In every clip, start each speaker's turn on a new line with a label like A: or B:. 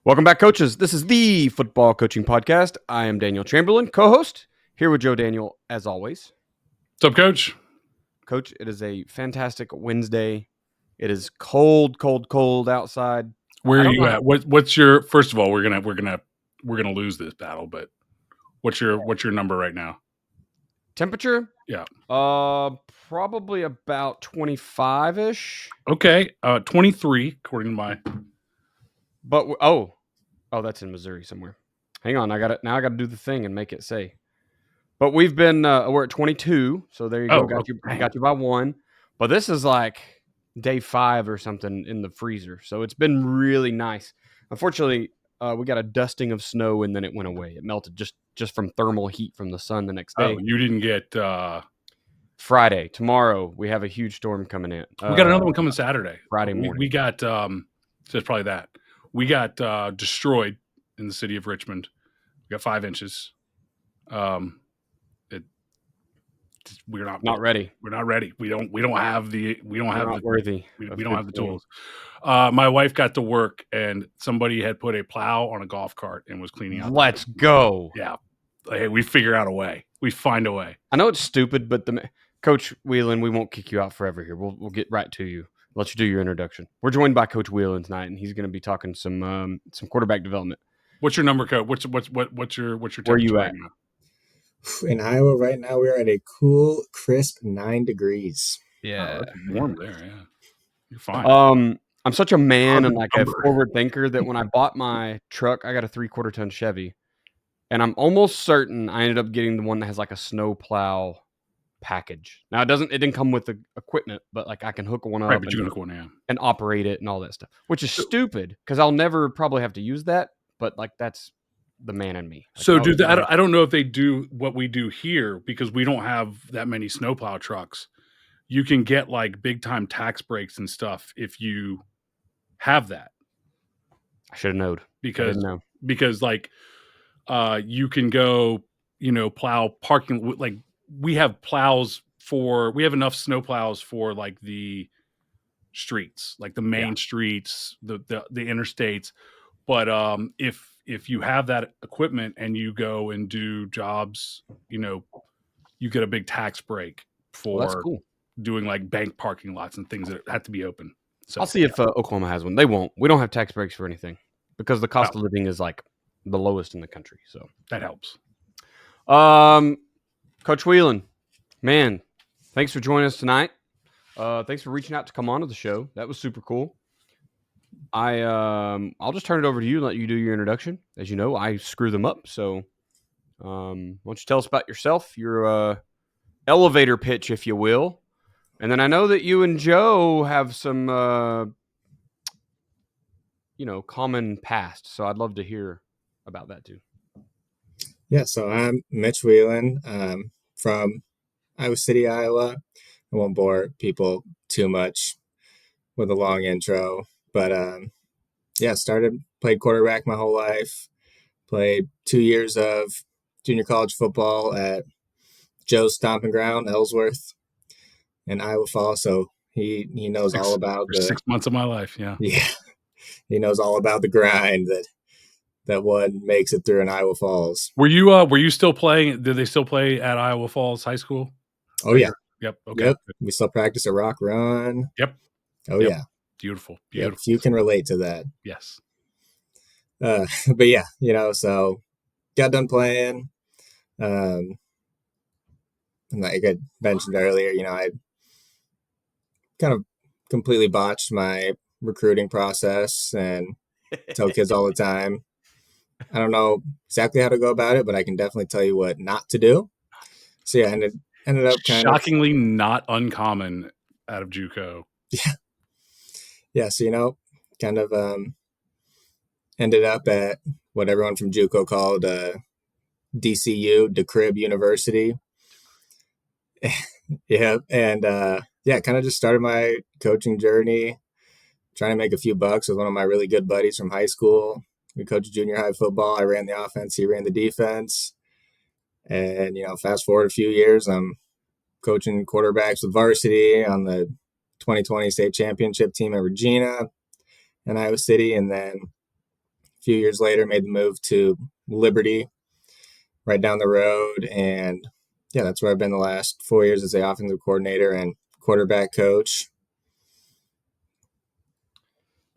A: Welcome back, coaches. This is the Football Coaching Podcast. I am Daniel Chamberlain, co-host, here with Joe Daniel, as always.
B: What's up, Coach?
A: Coach, it is a fantastic Wednesday. It is cold outside.
B: Where are you at? What's your? First of all, we're gonna lose this battle, but what's your number right now?
A: Temperature?
B: Yeah.
A: Probably about 25-ish.
B: Okay. 23 according to my.
A: But that's in Missouri somewhere. Hang on, I got to do the thing and make it say. But we've been we're at 22, so there you go. Got you by one. But this is like day 5 or something in the freezer, so it's been really nice. Unfortunately, we got a dusting of snow and then it went away. It melted just from thermal heat from the sun the next day.
B: Oh, you didn't get
A: Friday. Tomorrow we have a huge storm coming in.
B: We got another one coming Saturday.
A: Friday morning.
B: We got so it's probably that. We got destroyed in the city of Richmond. We got 5 inches. We're not
A: ready.
B: We're not ready. We don't have the tools. My wife got to work and somebody had put a plow on a golf cart and was cleaning out.
A: Let's go.
B: Yeah. Hey, we figure out a way. We find a way.
A: I know it's stupid, but Coach Wieland, we won't kick you out forever here. We'll get right to you. Let you do your introduction. We're joined by Coach Wieland tonight, and he's going to be talking some quarterback development.
B: What's your number, Coach? What's your temperature?
A: Where are you at?
B: Right now?
C: In Iowa right now, we're at a cool, crisp 9 degrees.
A: Yeah.
B: It's warm there, yeah. You're fine.
A: I'm such a man and like a forward thinker that when I bought my truck, I got a 3/4 ton Chevy. And I'm almost certain I ended up getting the one that has like a snow plow package. Now it didn't come with the equipment, but like I can hook one up and operate it and all that stuff, which is stupid because I'll never probably have to use that. But like that's the man in me. Like,
B: so, dude, I don't know if they do what we do here because we don't have that many snowplow trucks. You can get like big time tax breaks and stuff if you have that.
A: I should have known
B: because like you can go, plow parking. Like we have enough snow plows for like the streets, like the main streets, the interstates. But if you have that equipment and you go and do jobs, you get a big tax break for doing like bank parking lots and things that have to be open. So
A: I'll see if Oklahoma has one. They won't. We don't have tax breaks for anything because the cost of living is like the lowest in the country. So
B: that helps.
A: Coach Wieland, man, thanks for joining us tonight. Thanks for reaching out to come on to the show. That was super cool. I'll just turn it over to you and let you do your introduction. As you know, I screw them up. So why don't you tell us about yourself, your elevator pitch, if you will. And then I know that you and Joe have some, common past. So I'd love to hear about that too.
C: Yeah, so I'm Mitch Wieland from Iowa City, Iowa. I won't bore people too much with a long intro. But, played quarterback my whole life, played 2 years of junior college football at Joe's Stomping Ground, Ellsworth, in Iowa Falls. So he knows all about
B: 6 months of my life, yeah.
C: Yeah, he knows all about the grind that one makes it through in Iowa Falls.
B: Were you still playing? Did they still play at Iowa Falls High School?
C: Oh, yeah.
B: Yep, okay.
C: Yep, we still practice at Rock Run.
B: Yep.
C: Oh, yeah.
B: Beautiful.
C: Yep, you can relate to that.
B: Yes.
C: But yeah, so got done playing. And like I mentioned earlier, I kind of completely botched my recruiting process and tell kids all the time. I don't know exactly how to go about it, but I can definitely tell you what not to do. So yeah, ended up
B: shockingly not uncommon out of JUCO.
C: Yeah. Yeah, so kind of ended up at what everyone from JUCO called DCU, DeCrib University. Yeah, and kind of just started my coaching journey, trying to make a few bucks with one of my really good buddies from high school. We coached junior high football. I ran the offense, he ran the defense. And, fast forward a few years, I'm coaching quarterbacks with varsity on the 2020 state championship team at Regina in Iowa City. And then few years later, made the move to Liberty, right down the road. And yeah, that's where I've been the last 4 years as the offensive coordinator and quarterback coach.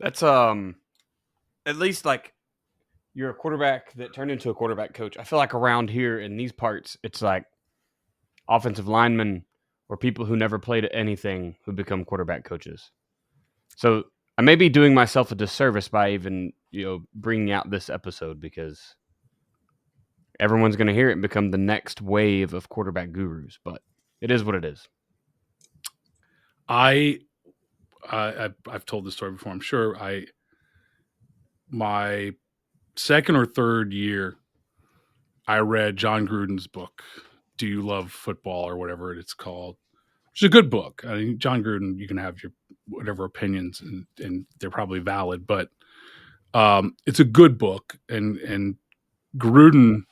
A: That's at least like you're a quarterback that turned into a quarterback coach. I feel like around here in these parts, it's like offensive linemen or people who never played anything who become quarterback coaches. So I may be doing myself a disservice by even, bringing out this episode, because everyone's going to hear it and become the next wave of quarterback gurus, but it is what it is.
B: I've told this story before, I'm sure. My second or third year, I read John Gruden's book, Do You Love Football, or whatever it's called. It's a good book. I mean, John Gruden, you can have your whatever opinions, and they're probably valid, but it's a good book. And Gruden,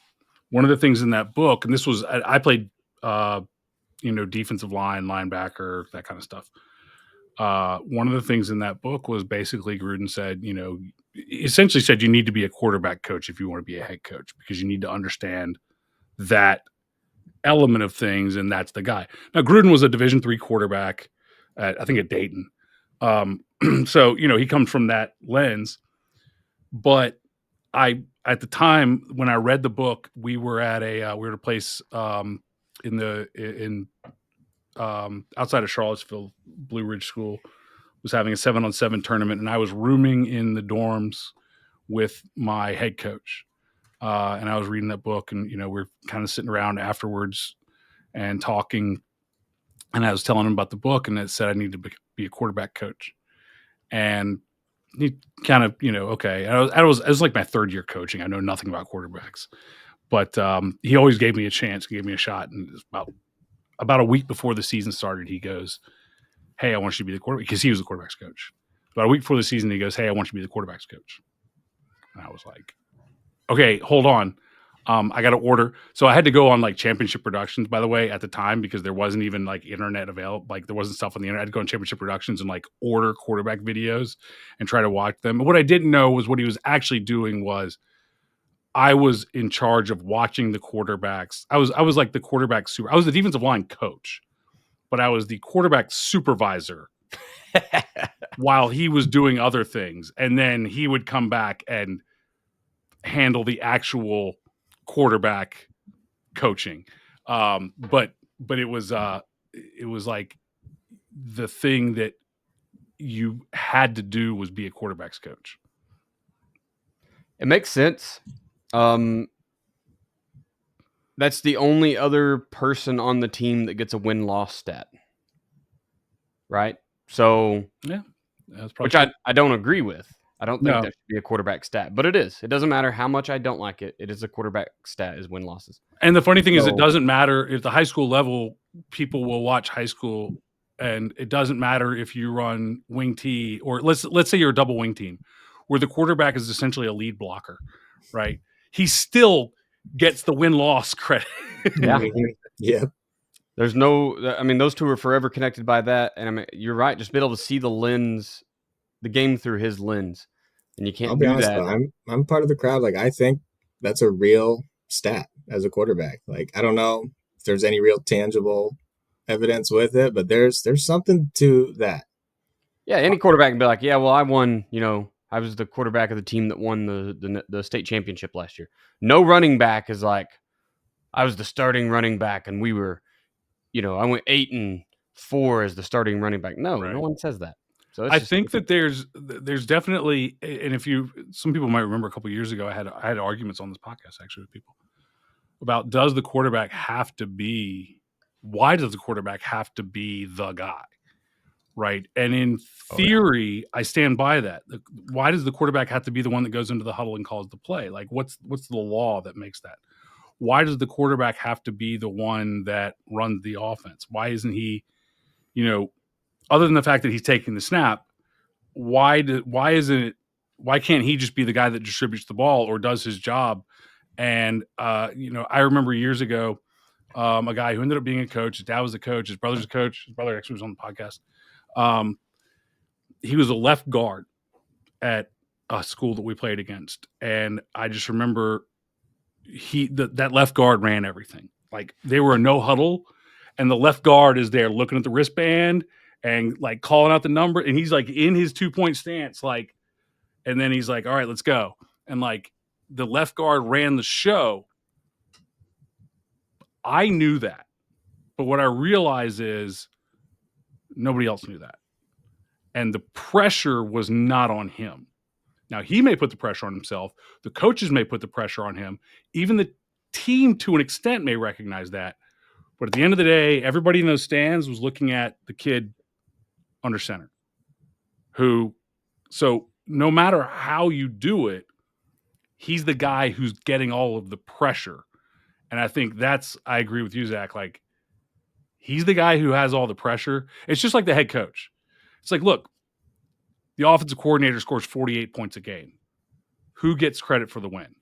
B: one of the things in that book, and this was, I played, defensive line, linebacker, that kind of stuff. One of the things in that book was basically Gruden said, essentially said you need to be a quarterback coach if you want to be a head coach, because you need to understand that element of things, and that's the guy. Now, Gruden was a Division III quarterback I think at Dayton. So, he comes from that lens. But at the time when I read the book, we were at a place outside of Charlottesville. Blue Ridge School was having a 7-on-7 tournament, and I was rooming in the dorms with my head coach. And I was reading that book, and, we're kind of sitting around afterwards and talking. And I was telling him about the book, and it said I need to be a quarterback coach. And he kind of, okay. It was like my third year coaching. I know nothing about quarterbacks, but he always gave me a chance, gave me a shot. And about a week before the season started, he goes, "Hey, I want you to be the quarterback," because he was the quarterback's coach. About a week before the season, he goes, "Hey, I want you to be the quarterback's coach." And I was like, "Okay, hold on. I got to order." So I had to go on like Championship Productions, by the way, at the time, because there wasn't even like internet available. Like there wasn't stuff on the internet. I had to go on Championship Productions and like order quarterback videos and try to watch them. And what I didn't know was what he was actually doing was I was in charge of watching the quarterbacks. I was like the quarterback I was the defensive line coach, but I was the quarterback supervisor while he was doing other things. And then he would come back and handle the actual quarterback coaching. But it was like the thing that you had to do was be a quarterback's coach.
A: It makes sense. That's the only other person on the team that gets a win-loss stat, right? So
B: yeah,
A: which I don't agree with. I don't think that should be a quarterback stat, but it is. It doesn't matter how much I don't like it. It is a quarterback stat, is win-losses.
B: And the funny thing is, it doesn't matter if the high school level people will watch high school, and it doesn't matter if you run wing T, or let's say you're a double wing team where the quarterback is essentially a lead blocker, right? He still gets the win-loss credit.
A: Yeah.
C: Yeah.
A: There's those two are forever connected by that. And you're right. Just be able to see the game through his lens, and you can't.
C: I'll be honest though, I'm part of the crowd. Like, I think that's a real stat as a quarterback. Like, I don't know if there's any real tangible evidence with it, but there's something to that.
A: Yeah, any quarterback can be like, yeah, well, I won. I was the quarterback of the team that won the state championship last year. No running back is like, I was the starting running back, and we were, I went 8-4 as the starting running back. No,
B: Right.
A: No one says that. So
B: I think that there's definitely, and some people might remember a couple of years ago, I had arguments on this podcast actually with people about why does the quarterback have to be the guy, right? And in theory, I stand by that. Why does the quarterback have to be the one that goes into the huddle and calls the play? Like, what's the law that makes that? Why does the quarterback have to be the one that runs the offense? Why isn't he, other than the fact that he's taking the snap, why can't he just be the guy that distributes the ball or does his job? And I remember years ago, a guy who ended up being a coach. His dad was a coach. His brother's a coach. His brother actually was on the podcast. He was a left guard at a school that we played against, and I just remember that left guard ran everything. Like they were a no huddle, and the left guard is there looking at the wristband and like calling out the number, and he's like in his 2-point stance, like, and then he's like, all right, let's go. And like the left guard ran the show. I knew that, but what I realized is nobody else knew that. And the pressure was not on him. Now, he may put the pressure on himself. The coaches may put the pressure on him. Even the team, to an extent, may recognize that. But at the end of the day, everybody in those stands was looking at the kid under center. So no matter how you do it, he's the guy who's getting all of the pressure. And I think I agree with you, Zach. Like, he's the guy who has all the pressure. It's just like the head coach. It's like, look, the offensive coordinator scores 48 points a game. Who gets credit for the win?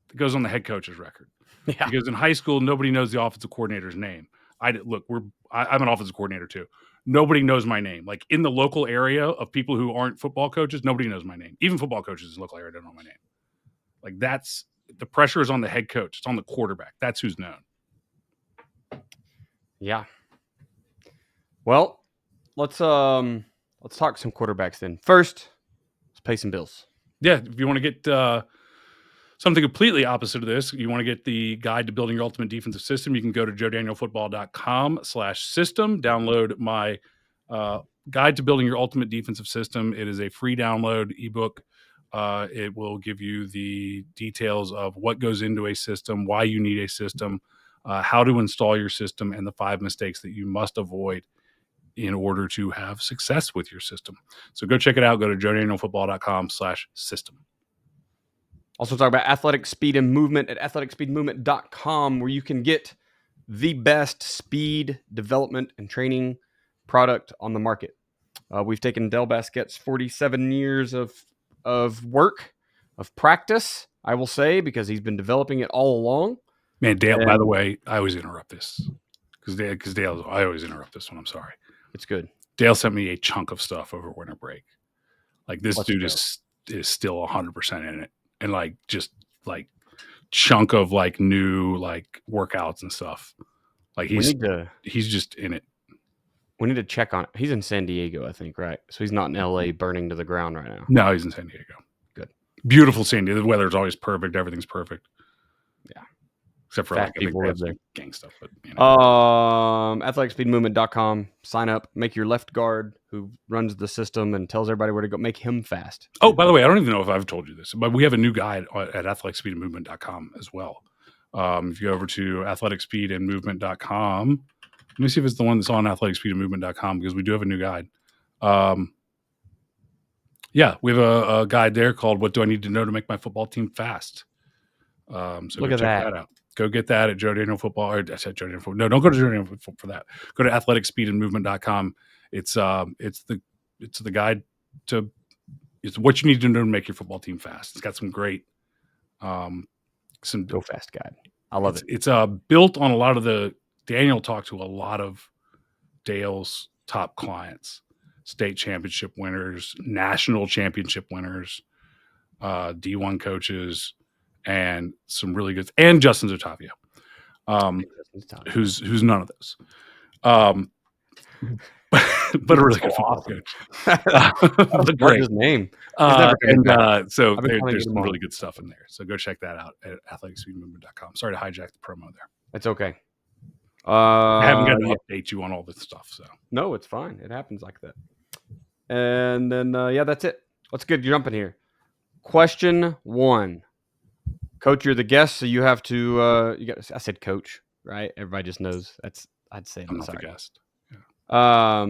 B: It goes on the head coach's record. Yeah. Because in high school, nobody knows the offensive coordinator's name. I'm an offensive coordinator too. Nobody knows my name. Like in the local area of people who aren't football coaches, nobody knows my name. Even football coaches in the local area don't know my name. Like the pressure is on the head coach. It's on the quarterback. That's who's known.
A: Yeah. Well, let's talk some quarterbacks then. First, let's pay some bills.
B: Yeah, if you want to get something completely opposite of this, you want to get the guide to building your ultimate defensive system, you can go to joedanielfootball.com/system, download my guide to building your ultimate defensive system. It is a free download ebook. It will give you the details of what goes into a system, why you need a system, how to install your system, and the 5 mistakes that you must avoid in order to have success with your system. So go check it out. Go to joedanielfootball.com/system.
A: Also talk about athletic speed and movement at athleticspeedmovement.com, where you can get the best speed development and training product on the market. We've taken Del Basquet's 47 years of work, of practice, I will say, because he's been developing it all along.
B: Man, Dale, by the way, I always interrupt this because Dale, I always interrupt this one. I'm sorry.
A: It's good.
B: Dale sent me a chunk of stuff over winter break. Like this dude is still 100% in it. And like, just like chunk of like new like workouts and stuff. Like he's just in it.
A: We need to check on it. He's in San Diego, I think, right? So he's not in LA burning to the ground right now.
B: No, he's in San Diego.
A: Good.
B: Beautiful San Diego. The weather's always perfect. Everything's perfect.
A: Yeah.
B: Except for like
A: people live there.
B: Gang stuff. But, you know.
A: Athleticspeedmovement.com. Sign up. Make your left guard, who runs the system and tells everybody where to go, make him fast.
B: Oh, by the way, I don't even know if I've told you this, but we have a new guide at athleticspeedmovement.com as well. If you go over to athleticspeedmovement.com, let me see if it's the one that's on athleticspeedmovement.com, because we do have a new guide. Yeah, we have a guide there called "What Do I Need to Know to Make My Football Team Fast?" So go check that out. Go get that at Joe Daniel Football. Or I said Joe Daniel Football. No, don't go to Joe Daniel Football for that. Go to athleticspeedandmovement.com. It's the guide to what you need to know to make your football team fast. It's got some great
A: Go fast guide. I love it.
B: It's built on a lot of the Daniel talked to a lot of Dale's top clients, state championship winners, national championship winners, D1 coaches, and some really good, and Justin Zotavio, who's none of those, but a really good football coach. But great
A: his name.
B: So there's some really good stuff in there. So go check that out at athleticspeedmovement.com. Sorry to hijack the promo there.
A: It's okay.
B: I haven't got to update you on all this stuff. So
A: no, it's fine. It happens like that. And then that's it. Let's get jumping here. Question 1. Coach, you're the guest, so you have to. I said coach, right? Everybody just knows. I'd say
B: I'm not the guest.
A: Yeah.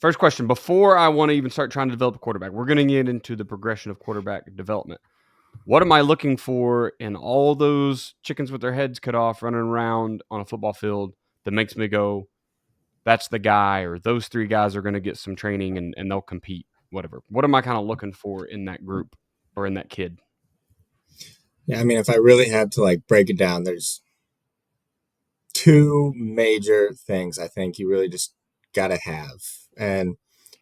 A: First question. Before I want to even start trying to develop a quarterback, we're going to get into the progression of quarterback development. What am I looking for in all those chickens with their heads cut off running around on a football field that makes me go, that's the guy, or those 3 guys are going to get some training and they'll compete, whatever. What am I kind of looking for in that group or in that kid?
C: Yeah, I mean, if I really had to like break it down, there's 2 major things I think you really just got to have. And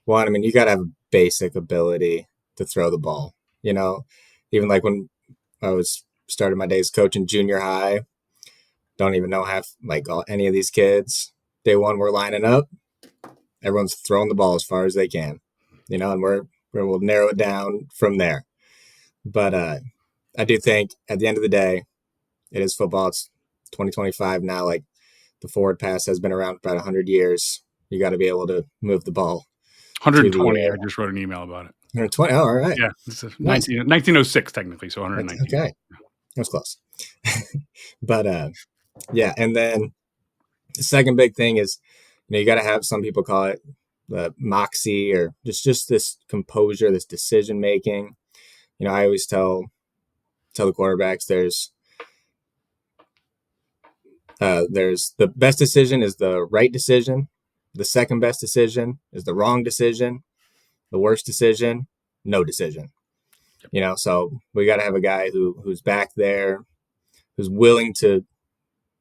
C: one, I mean, you got to have a basic ability to throw the ball. Even like when I was started my days coaching junior high, don't even know any of these kids. Day one, we're lining up. Everyone's throwing the ball as far as they can, and we'll narrow it down from there. But I do think at the end of the day, it is football. It's 2025 now. Like, the forward pass has been around for about 100 years. You got to be able to move the ball.
B: 120. I just wrote an email about it.
C: 120. Oh, all right.
B: Yeah, it's 1906 technically, so 119.
C: Okay, that's close. But yeah, and then the second big thing is, you got to have, some people call it the moxie, or just this composure, this decision making. I always tell the quarterbacks there's the best decision is the right decision. The second best decision is the wrong decision. The worst decision, no decision. So we got to have a guy who's back there, who's willing to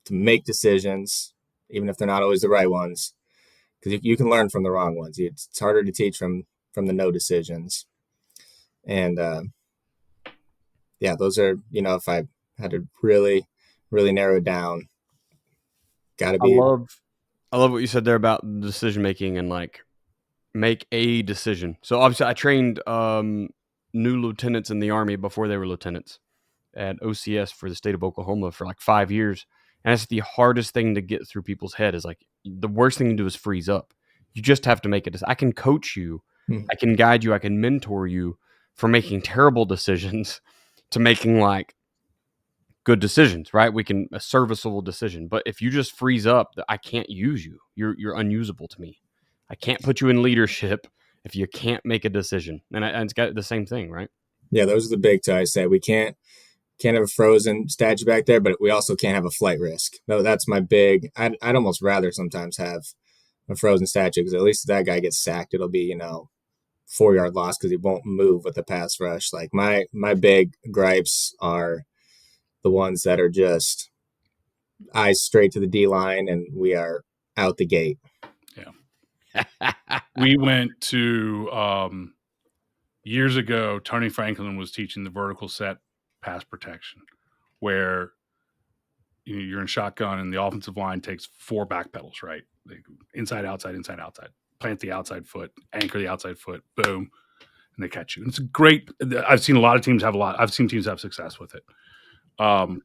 C: make decisions, even if they're not always the right ones, because you can learn from the wrong ones. It's harder to teach from the no decisions. And yeah, those are, if I had to really, really narrow it down, got to be.
A: I love what you said there about decision making and like make a decision. So obviously I trained new lieutenants in the Army before they were lieutenants at OCS for the state of Oklahoma for like 5 years. And that's the hardest thing to get through people's head, is like, the worst thing to do is freeze up. You just have to make it. I can coach you. I can guide you. I can mentor you from making terrible decisions to making like good decisions, right? A serviceable decision. But if you just freeze up, I can't use you. You're unusable to me. I can't put you in leadership if you can't make a decision. And it's got the same thing, right?
C: Yeah, those are the big two. I say we can't have a frozen statue back there, but we also can't have a flight risk. No, that's my big. I'd almost rather sometimes have a frozen statue, because at least if that guy gets sacked, it'll be 4-yard loss because he won't move with the pass rush. Like, my big gripes are the ones that are just eyes straight to the D line and we are out the gate.
B: Yeah. We went to years ago, Tony Franklin was teaching the vertical set pass protection, where you're in shotgun and the offensive line takes 4 back pedals, right? They go inside, outside, plant the outside foot, anchor the outside foot, boom, and they catch you. And it's great. I've seen teams have success with it. And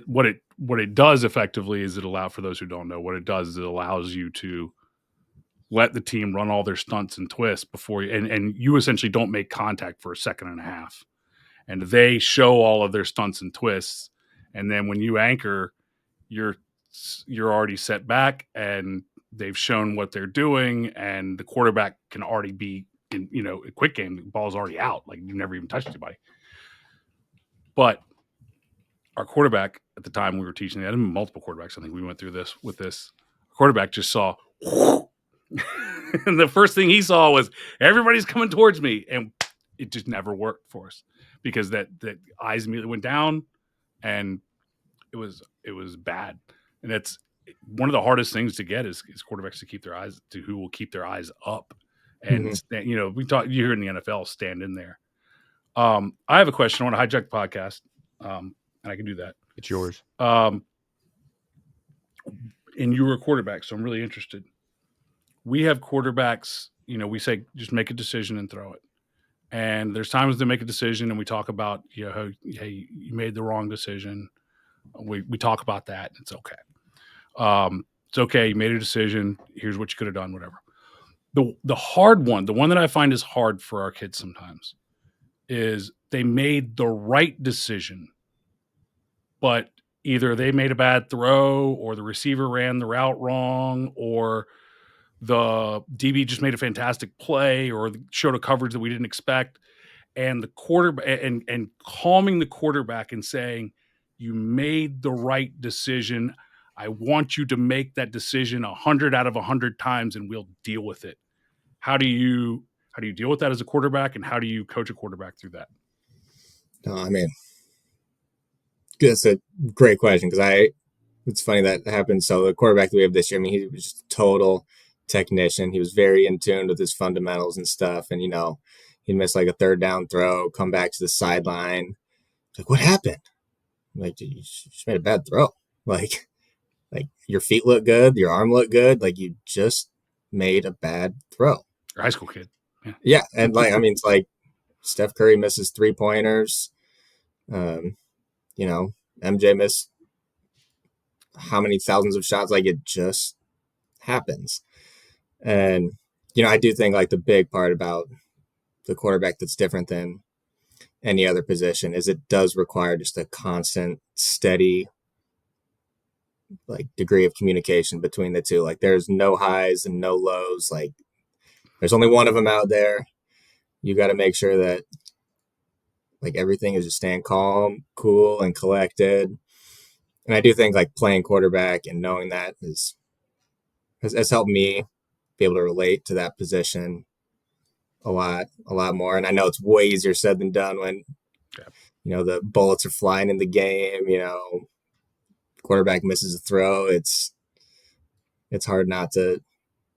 B: what it does effectively is for those who don't know, what it does is it allows you to let the team run all their stunts and twists before you, and you essentially don't make contact for a second and a half. And they show all of their stunts and twists. And then when you anchor, you're already set back and they've shown what they're doing, and the quarterback can already be in, a quick game. The ball's already out. Like, you never even touched anybody. But our quarterback at the time we were teaching, they had multiple quarterbacks. I think we went through this with this quarterback, just saw, and the first thing he saw was everybody's coming towards me. And it just never worked for us, because that eyes immediately went down, and it was bad. And that's one of the hardest things to get is quarterbacks who will keep their eyes up. And we talk, you hear in the NFL, stand in there. I have a question. I want to hijack the podcast. And I can do that.
A: It's yours.
B: And you were a quarterback, so I'm really interested. We have quarterbacks, we say just make a decision and throw it. And there's times they make a decision and we talk about, hey, you made the wrong decision. We talk about that. It's okay. It's okay. You made a decision. Here's what you could have done, whatever. The hard one, the one that I find is hard for our kids sometimes, is they made the right decision, but either they made a bad throw, or the receiver ran the route wrong, or the DB just made a fantastic play, or showed a coverage that we didn't expect. And the quarterback and calming the quarterback and saying, you made the right decision. I want you to make that decision 100 out of 100 times, and we'll deal with it. How do you deal with that as a quarterback, and how do you coach a quarterback through that?
C: No, I mean, that's a great question, because it's funny that happened. So the quarterback that we have this year, I mean, he was just total technician. He was very in tune with his fundamentals and stuff. And, he'd miss like a third down throw, come back to the sideline. Like, what happened? I'm like, dude, you just made a bad throw. Like your feet look good, your arm look good. Like, you just made a bad throw.
B: Your high school kid.
C: Yeah. And it's like Steph Curry misses 3-pointers. MJ missed how many thousands of shots? Like, it just happens. And, I do think like the big part about the quarterback that's different than any other position is it does require just a constant, steady, like, degree of communication between the two. Like, there's no highs and no lows. Like, there's only one of them out there. You got to make sure that like everything is just staying calm, cool, and collected. And I do think like playing quarterback and knowing that has helped me be able to relate to that position a lot more. And I know it's way easier said than done when, the bullets are flying in the game, quarterback misses a throw. It's hard not to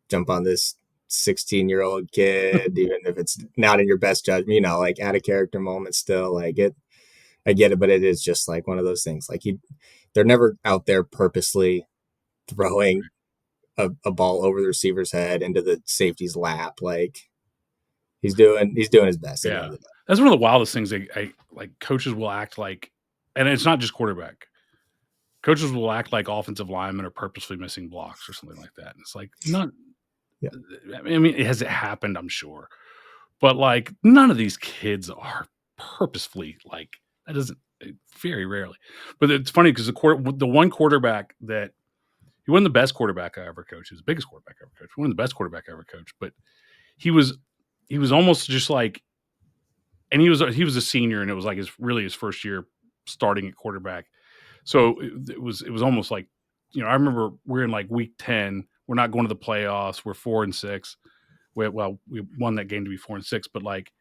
C: jump on this 16-year-old kid, even if it's not in your best judgment, like out of character moments still. Like, I get it, but it is just like one of those things. Like, they're never out there purposely throwing a ball over the receiver's head into the safety's lap. Like, he's doing his best.
B: Yeah. That's one of the wildest things. I like coaches will act like, and it's not just quarterback. Coaches will act like offensive linemen are purposely missing blocks or something like that. And it's like, not,
C: yeah.
B: I mean, has it happened? I'm sure. But like, none of these kids are purposefully like, that doesn't, very rarely. But it's funny because the one quarterback that, he wasn't the best quarterback I ever coached. He was the biggest quarterback I ever coached. He wasn't the best quarterback I ever coached, but he was almost just like, and he was a senior, and it was like his first year starting at quarterback. So it was almost like, I remember we're in like week 10. We're not going to the playoffs. We're 4-6. We won that game to be 4-6, but like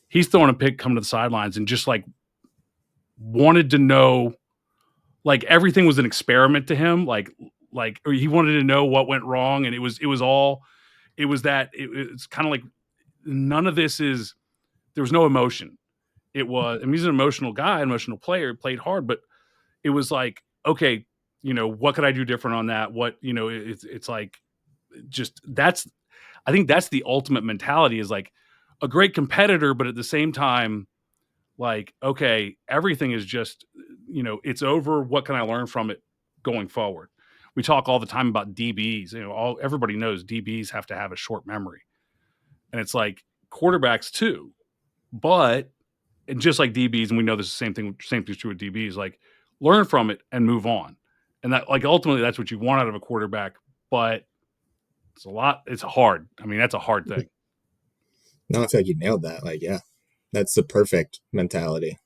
B: he's throwing a pick coming to the sidelines and just like wanted to know, like everything was an experiment to him. Like or he wanted to know what went wrong, and it's kind of like none of this is. There was no emotion. It was, I mean, he's an emotional guy, emotional player, played hard, but it was like, okay, what could I do different on that? What, it's like, just I think that's the ultimate mentality, is like a great competitor, but at the same time, like, okay, everything is just, it's over. What can I learn from it going forward? We talk all the time about DBs, everybody knows DBs have to have a short memory, and it's like quarterbacks too. But, and just like DBs, and we know this is the same thing's true with DBs, like learn from it and move on. And that, like, ultimately that's what you want out of a quarterback, but it's hard. I mean, that's a hard thing.
C: No, I feel like you nailed that. Like, yeah, that's the perfect mentality.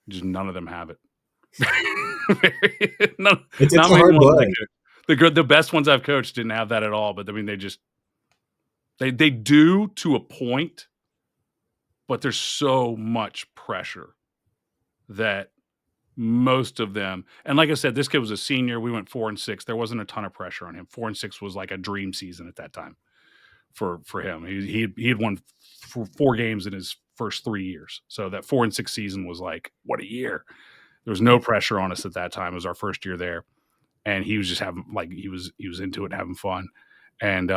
B: Just none of them have it.
C: It's a hard blend.
B: The best ones I've coached didn't have that at all, but I mean, they do to a point. But there's so much pressure that most of them, and like I said, this kid was a senior. We went 4-6. There wasn't a ton of pressure on him. 4-6 was like a dream season at that time for him. He had won 4 games in his first 3 years. So that 4-6 season was like, what a year. There was no pressure on us at that time. It was our first year there, and he was just having, like, he was into it, having fun. And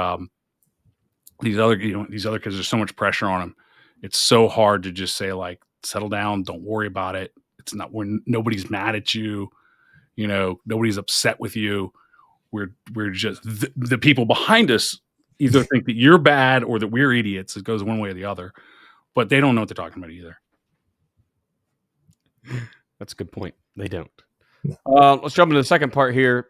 B: these other kids, there's so much pressure on him. It's so hard to just say, like, settle down, don't worry about it. It's not, nobody's mad at you, nobody's upset with you. We're just the people behind us either think that you're bad or that we're idiots. It goes one way or the other, but they don't know what they're talking about either.
A: That's a good point. They don't. Let's jump into the second part here.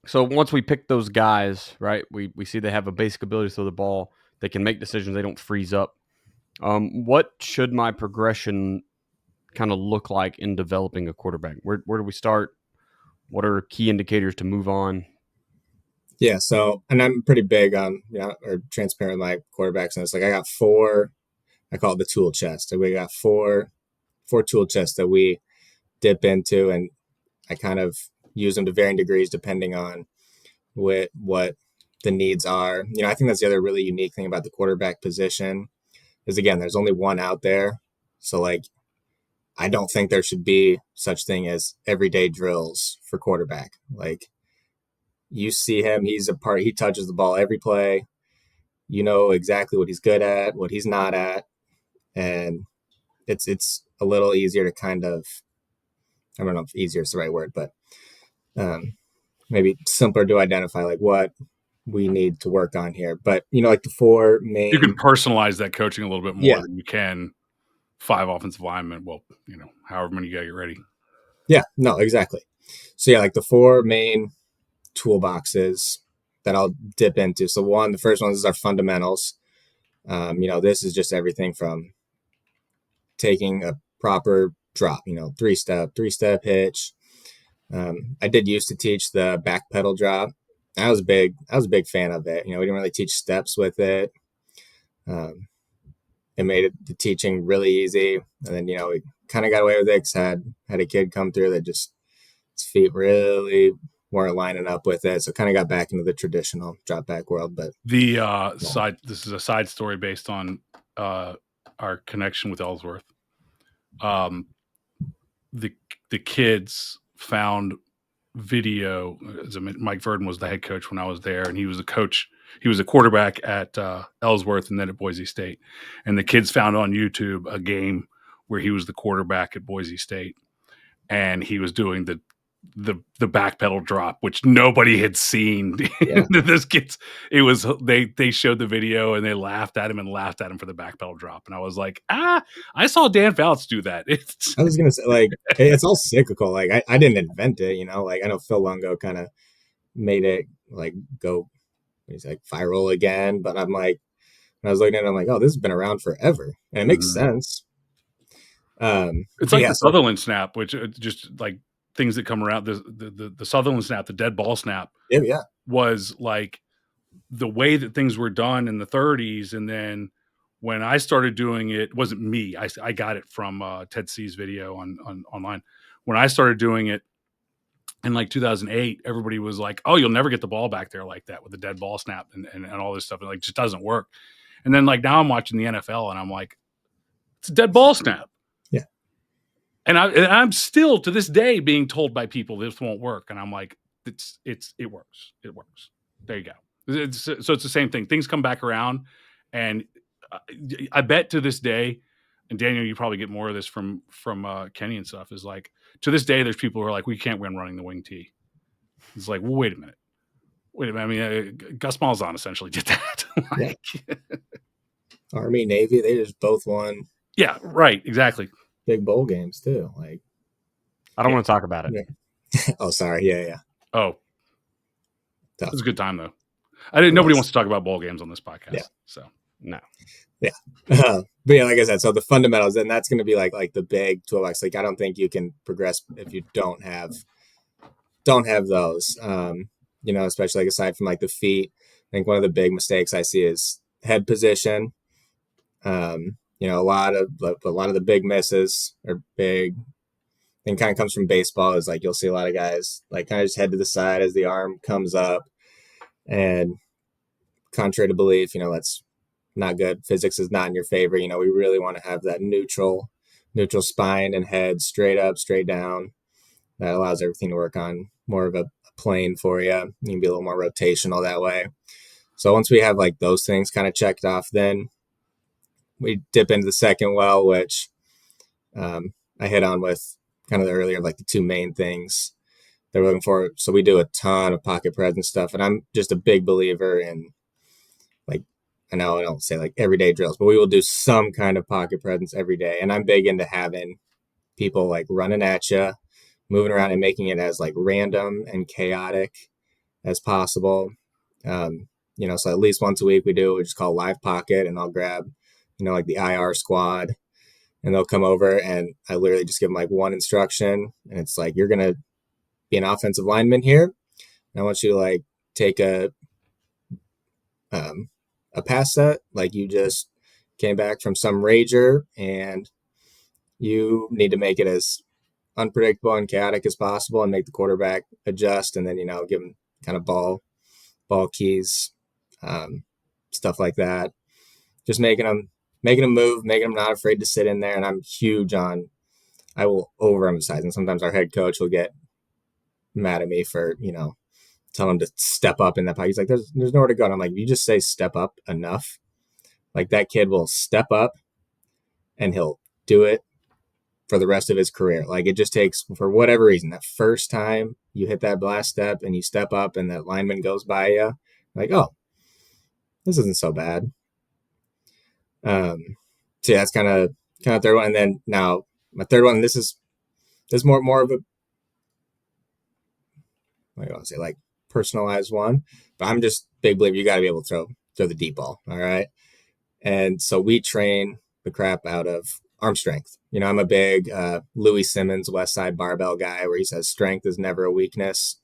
A: So once we pick those guys, right, we see they have a basic ability to throw the ball. They can make decisions. They don't freeze up. What should my progression kind of look like in developing a quarterback? Where do we start? What are key indicators to move on?
C: Yeah, so, and I'm pretty big on, or transparent with my quarterbacks, and it's like I got 4, I call it the tool chest. We got 4 tool chests that we dip into, and I kind of use them to varying degrees depending on what the needs are. I think that's the other really unique thing about the quarterback position is, again, there's only one out there. So, like, I don't think there should be such thing as everyday drills for quarterback. Like, you see him, he touches the ball every play. You know exactly what he's good at, what he's not at. And it's a little easier to kind of, I don't know if easier is the right word, but maybe simpler to identify like what we need to work on here. But, like the four main...
B: You can personalize that coaching a little bit more
C: Yeah.
B: than you can 5 offensive linemen. Well, however many you got, you're ready.
C: Yeah, no, exactly. So yeah, like the 4 main toolboxes that I'll dip into. So the first one is our fundamentals. This is just everything from taking a proper drop, 3-step hitch. I did used to teach the back pedal drop. I was a big fan of it. We didn't really teach steps with it. It made the teaching really easy. And then, we kind of got away with it because had a kid come through that just his feet really weren't lining up with it. So kind of got back into the traditional drop back world. But
B: this is a side story based on our connection with Ellsworth. The kids found video. Mike Verdon was the head coach when I was there, and he was a coach. He was a quarterback at Ellsworth and then at Boise State. And the kids found on YouTube a game where he was the quarterback at Boise State, and he was doing the back pedal drop, which nobody had seen.
C: Yeah.
B: This kids, they showed the video and they laughed at him for the back pedal drop. And I was like, I saw Dan Fouts do that.
C: I was gonna say, like, it's all cyclical. Like, I didn't invent it, like I know Phil Longo kind of made it like go, he's like viral again. But I'm like, when I was looking at it, I'm like, oh, this has been around forever, and it makes sense.
B: It's like the Sutherland snap, which just like things that come around, the Sutherland snap, the dead ball snap, was like the way that things were done in the 30s. And then when I started doing it, wasn't me. I got it from Ted C's video on online. When I started doing it in like 2008, everybody was like, oh, you'll never get the ball back there like that with the dead ball snap and all this stuff. It like just doesn't work. And then like now I'm watching the NFL and I'm like, it's a dead ball snap.
C: Yeah.
B: And I'm still to this day being told by people this won't work. And I'm like, it works. It works. There you go. So it's the same thing. Things come back around. And I bet to this day, and Daniel, you probably get more of this from Kenny and stuff, is like, to this day, there's people who are like, we can't win running the wing tee. It's like, well, wait a minute. I mean, Gus Malzahn essentially did that. Like,
C: Army, Navy, they just both won.
B: Yeah, right. Exactly.
C: Big bowl games too. Like,
A: I don't want to talk about it.
C: Yeah. Oh, sorry. Yeah.
B: Oh, it was a good time though. Nobody wants to talk about bowl games on this podcast.
C: Yeah.
B: So
A: no.
C: Yeah. But yeah, like I said, so the fundamentals, and that's going to be like the big toolbox. Like, I don't think you can progress if you don't have those. Especially like aside from like the feet. I think one of the big mistakes I see is head position. A lot of the big misses are big. And kind of comes from baseball is like you'll see a lot of guys like kind of just head to the side as the arm comes up, and contrary to belief, that's not good. Physics is not in your favor. We really want to have that neutral spine and head, straight up, straight down. That allows everything to work on more of a plane for you. You can be a little more rotational that way. So once we have like those things kind of checked off, then we dip into the second well, which I hit on with kind of the earlier, like the 2 main things that we're looking for. So we do a ton of pocket presence stuff, and I'm just a big believer in, like, I know I don't say like everyday drills, but we will do some kind of pocket presence every day. And I'm big into having people like running at you, moving around, and making it as like random and chaotic as possible. So at least once a week we do what we just call live pocket, and I'll grab, like the IR squad, and they'll come over, and I literally just give them like one instruction, and it's like, you're going to be an offensive lineman here, and I want you to like take a pass set, like you just came back from some rager, and you need to make it as unpredictable and chaotic as possible and make the quarterback adjust, and then, give them kind of ball ball keys, stuff like that. Just making them move, making them not afraid to sit in there. And I'm huge on, I will overemphasize. And sometimes our head coach will get mad at me for, tell him to step up in that pocket. He's like, there's nowhere to go. And I'm like, you just say step up enough. Like that kid will step up and he'll do it for the rest of his career. Like it just takes, for whatever reason, that first time you hit that blast step and you step up and that lineman goes by you, like, oh, this isn't so bad. So yeah, that's kind of third one. And then now my third one, this is more of a, I don't want to say like personalized one, but I'm just big believer you got to be able to throw the deep ball. All right. And so we train the crap out of arm strength. I'm a big Louis Simmons West Side barbell guy where he says strength is never a weakness.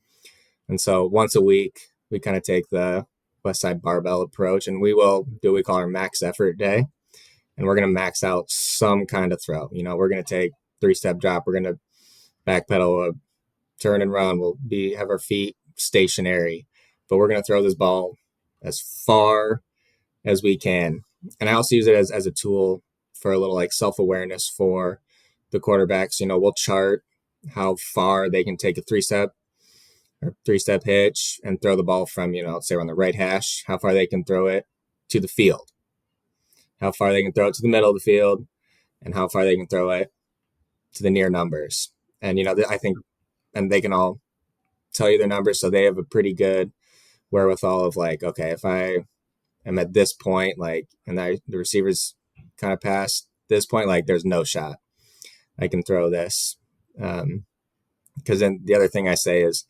C: And so once a week, we kind of take the West Side barbell approach and we will do what we call our max effort day. And we're going to max out some kind of throw. We're going to take 3-step drop. We're going to backpedal a turn and run. We'll have our feet stationary, but we're going to throw this ball as far as we can. And I also use it as a tool for a little like self-awareness for the quarterbacks. We'll chart how far they can take a 3-step hitch and throw the ball from, let's say we're on the right hash, how far they can throw it to the field, how far they can throw it to the middle of the field, and how far they can throw it to the near numbers. And, I think, and they can all tell you their numbers. So they have a pretty good wherewithal of like, okay, if I am at this point, like, and the receiver's kind of past this point, like there's no shot I can throw this. Because then the other thing I say is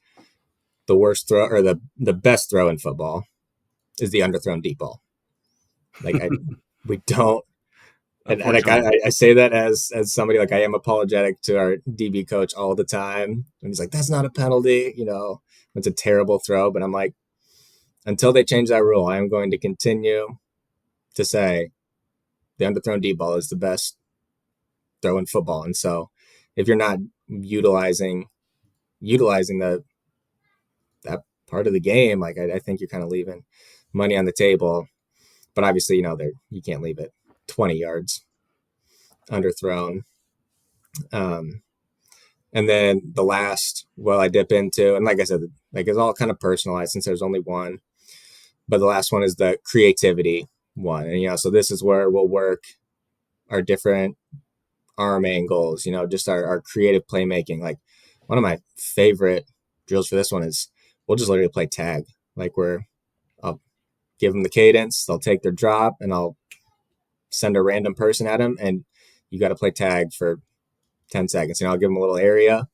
C: the worst throw or the best throw in football is the underthrown deep ball. Like we don't, and I say that as somebody, like I am apologetic to our DB coach all the time. And he's like, that's not a penalty, it's a terrible throw. But I'm like, until they change that rule, I am going to continue to say the underthrown deep ball is the best throw in football. And so if you're not utilizing that part of the game, like I think you're kind of leaving money on the table. But obviously, you can't leave it 20 yards underthrown. And then the last, I dip into, and like I said, like it's all kind of personalized since there's only one. But the last one is the creativity one. And, so this is where we'll work our different arm angles, just our creative playmaking. Like one of my favorite drills for this one is we'll just literally play tag. Like I'll give them the cadence, they'll take their drop, and I'll send a random person at them, and you got to play tag for 10 seconds. I'll give them a little area.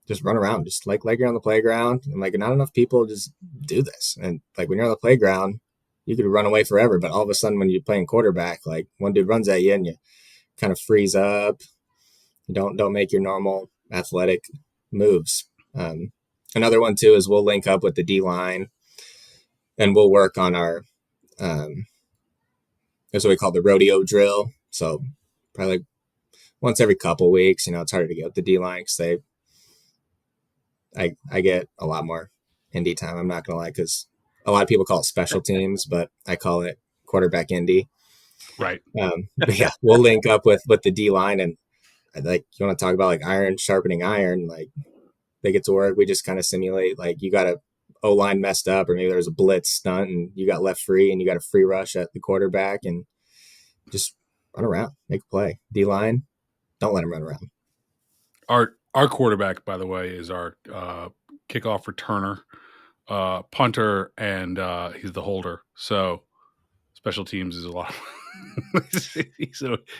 C: Just run around, just like you're on the playground. And like not enough people just do this. And like when you're on the playground, you could run away forever, but all of a sudden when you're playing quarterback, like one dude runs at you and you kind of freeze up. You don't make your normal athletic moves. Another one too is we'll link up with the D line and we'll work on our that's what we call the rodeo drill. So probably once every couple weeks, it's harder to get with the D line because I get a lot more indie time. I'm not gonna lie, because a lot of people call it special teams, but I call it quarterback indie.
B: Right.
C: But yeah, we'll link up with the D line, and like you want to talk about like iron sharpening iron, like they get to work. We just kind of simulate like you got a O-line messed up, or maybe there's a blitz stunt and you got left free and you got a free rush at the quarterback, and just run around, make a play. D line, don't let him run around.
B: Our quarterback, by the way, is our kickoff returner, punter, and he's the holder. So special teams is a lot.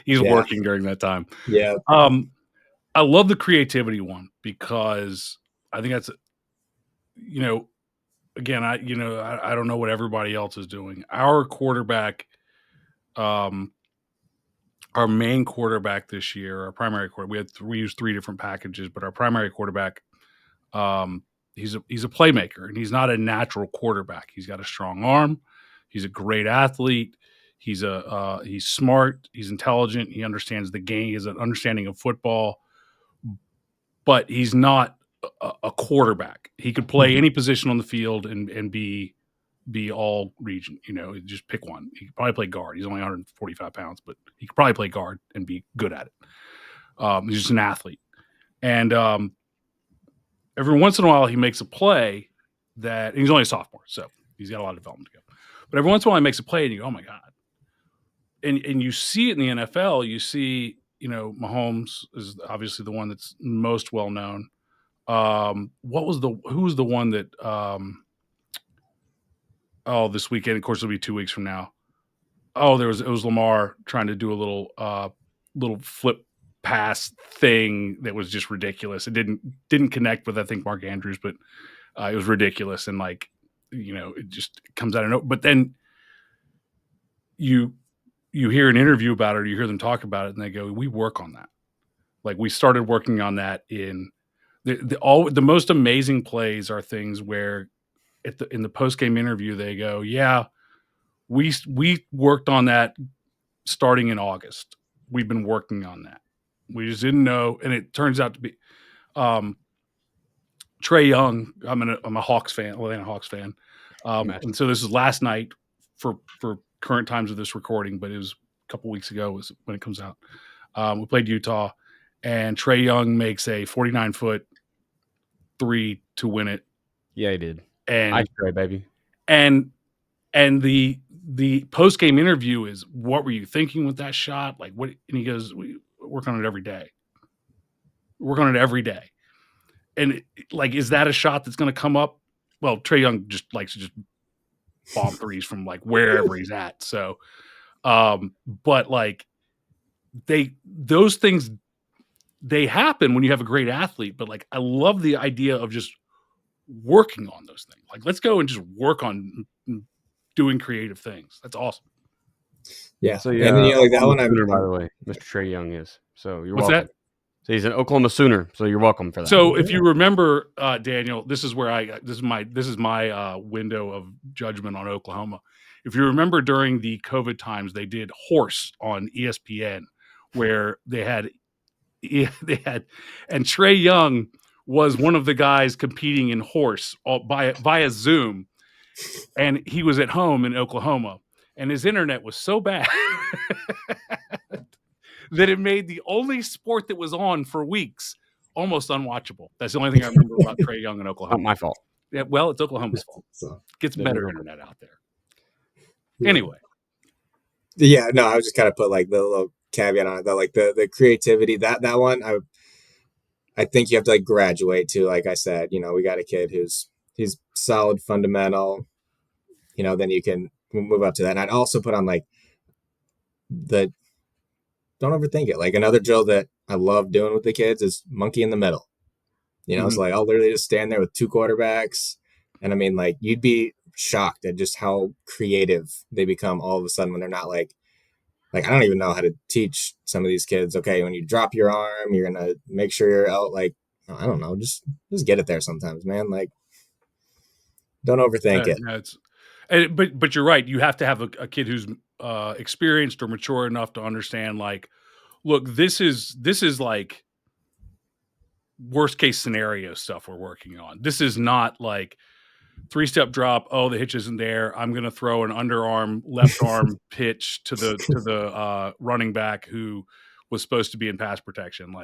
B: He's working during that time.
C: Yeah.
B: I love the creativity one because I think that's, again, I don't know what everybody else is doing. Our quarterback, our main quarterback this year, our primary quarterback, we used 3 different packages, but our primary quarterback, he's a playmaker, and he's not a natural quarterback. He's got a strong arm. He's a great athlete. He's smart. He's intelligent. He understands the game. He has an understanding of football, but he's not a quarterback. He could play any position on the field and be all region. Just pick one. He could probably play guard. He's only 145 pounds, but he could probably play guard and be good at it. He's just an athlete. And every once in a while, he makes a play that he's only a sophomore, so he's got a lot of development to go. But every once in a while, he makes a play, and you go, "Oh my god!" And you see it in the NFL. You see, Mahomes is obviously the one that's most well known. Who was the one that? This weekend. Of course, it'll be 2 weeks from now. It was Lamar trying to do a little flip pass thing that was just ridiculous. It didn't connect with, I think, Mark Andrews, but it was ridiculous, and it just comes out of nowhere. But then you hear an interview about it, or you hear them talk about it, and they go, "We work on that. Like, we started working on that in the most amazing plays are things where in the post game interview they go, yeah, we worked on that starting in August. We've been working on that. We just didn't know, and it turns out to be Trae Young. I'm a Hawks fan, Atlanta Hawks fan, and so this is last night for current times of this recording, but it was a couple weeks ago was when it comes out. We played Utah, and Trae Young makes a 49-foot three to win it.
A: Yeah, he did.
B: And
A: I Trae, baby.
B: And the post game interview is, what were you thinking with that shot? Like, what? And he goes, we work on it every day. Work on it every day. And is that a shot that's going to come up? Well, Trae Young just likes to just bomb threes from wherever he's at. So, but those things, they happen when you have a great athlete. But I love the idea of just working on those things. Let's go and just work on doing creative things. That's awesome.
C: Yeah.
A: So
C: and then, that one,
A: Sooner, by the way, Mr. Trae Young is. So you're
B: What's
A: welcome.
B: That?
A: So he's an Oklahoma Sooner. So you're welcome for that.
B: So if you remember, Daniel, this is my window of judgment on Oklahoma. If you remember, during the COVID times, they did Horse on ESPN, where they had, and Trae Young was one of the guys competing in Horse via Zoom, and he was at home in Oklahoma, and his internet was so bad that it made the only sport that was on for weeks almost unwatchable. That's the only thing I remember about Trae Young in Oklahoma.
A: Not my fault.
B: Yeah, well, it's Oklahoma's fault.
C: So,
B: gets better internet out there.
C: Yeah.
B: Anyway.
C: Yeah, no, I was just kind of put the little caveat on it though, the creativity. That one, I think you have to graduate to. Like I said, we got a kid he's solid fundamental. Then you can move up to that. And I'd also put on don't overthink it. Another drill that I love doing with the kids is monkey in the middle. It's I'll literally just stand there with two quarterbacks. And I mean, you'd be shocked at just how creative they become all of a sudden when they're not I don't even know how to teach some of these kids. Okay, when you drop your arm, you're going to make sure you're out. I don't know, just get it there sometimes, man. Don't overthink it.
B: But you're right. You have to have a kid who's experienced or mature enough to understand, look, this is worst case scenario stuff we're working on. This is not 3-step drop. Oh, the hitch isn't there. I'm going to throw an underarm, left arm pitch to the running back who was supposed to be in pass protection.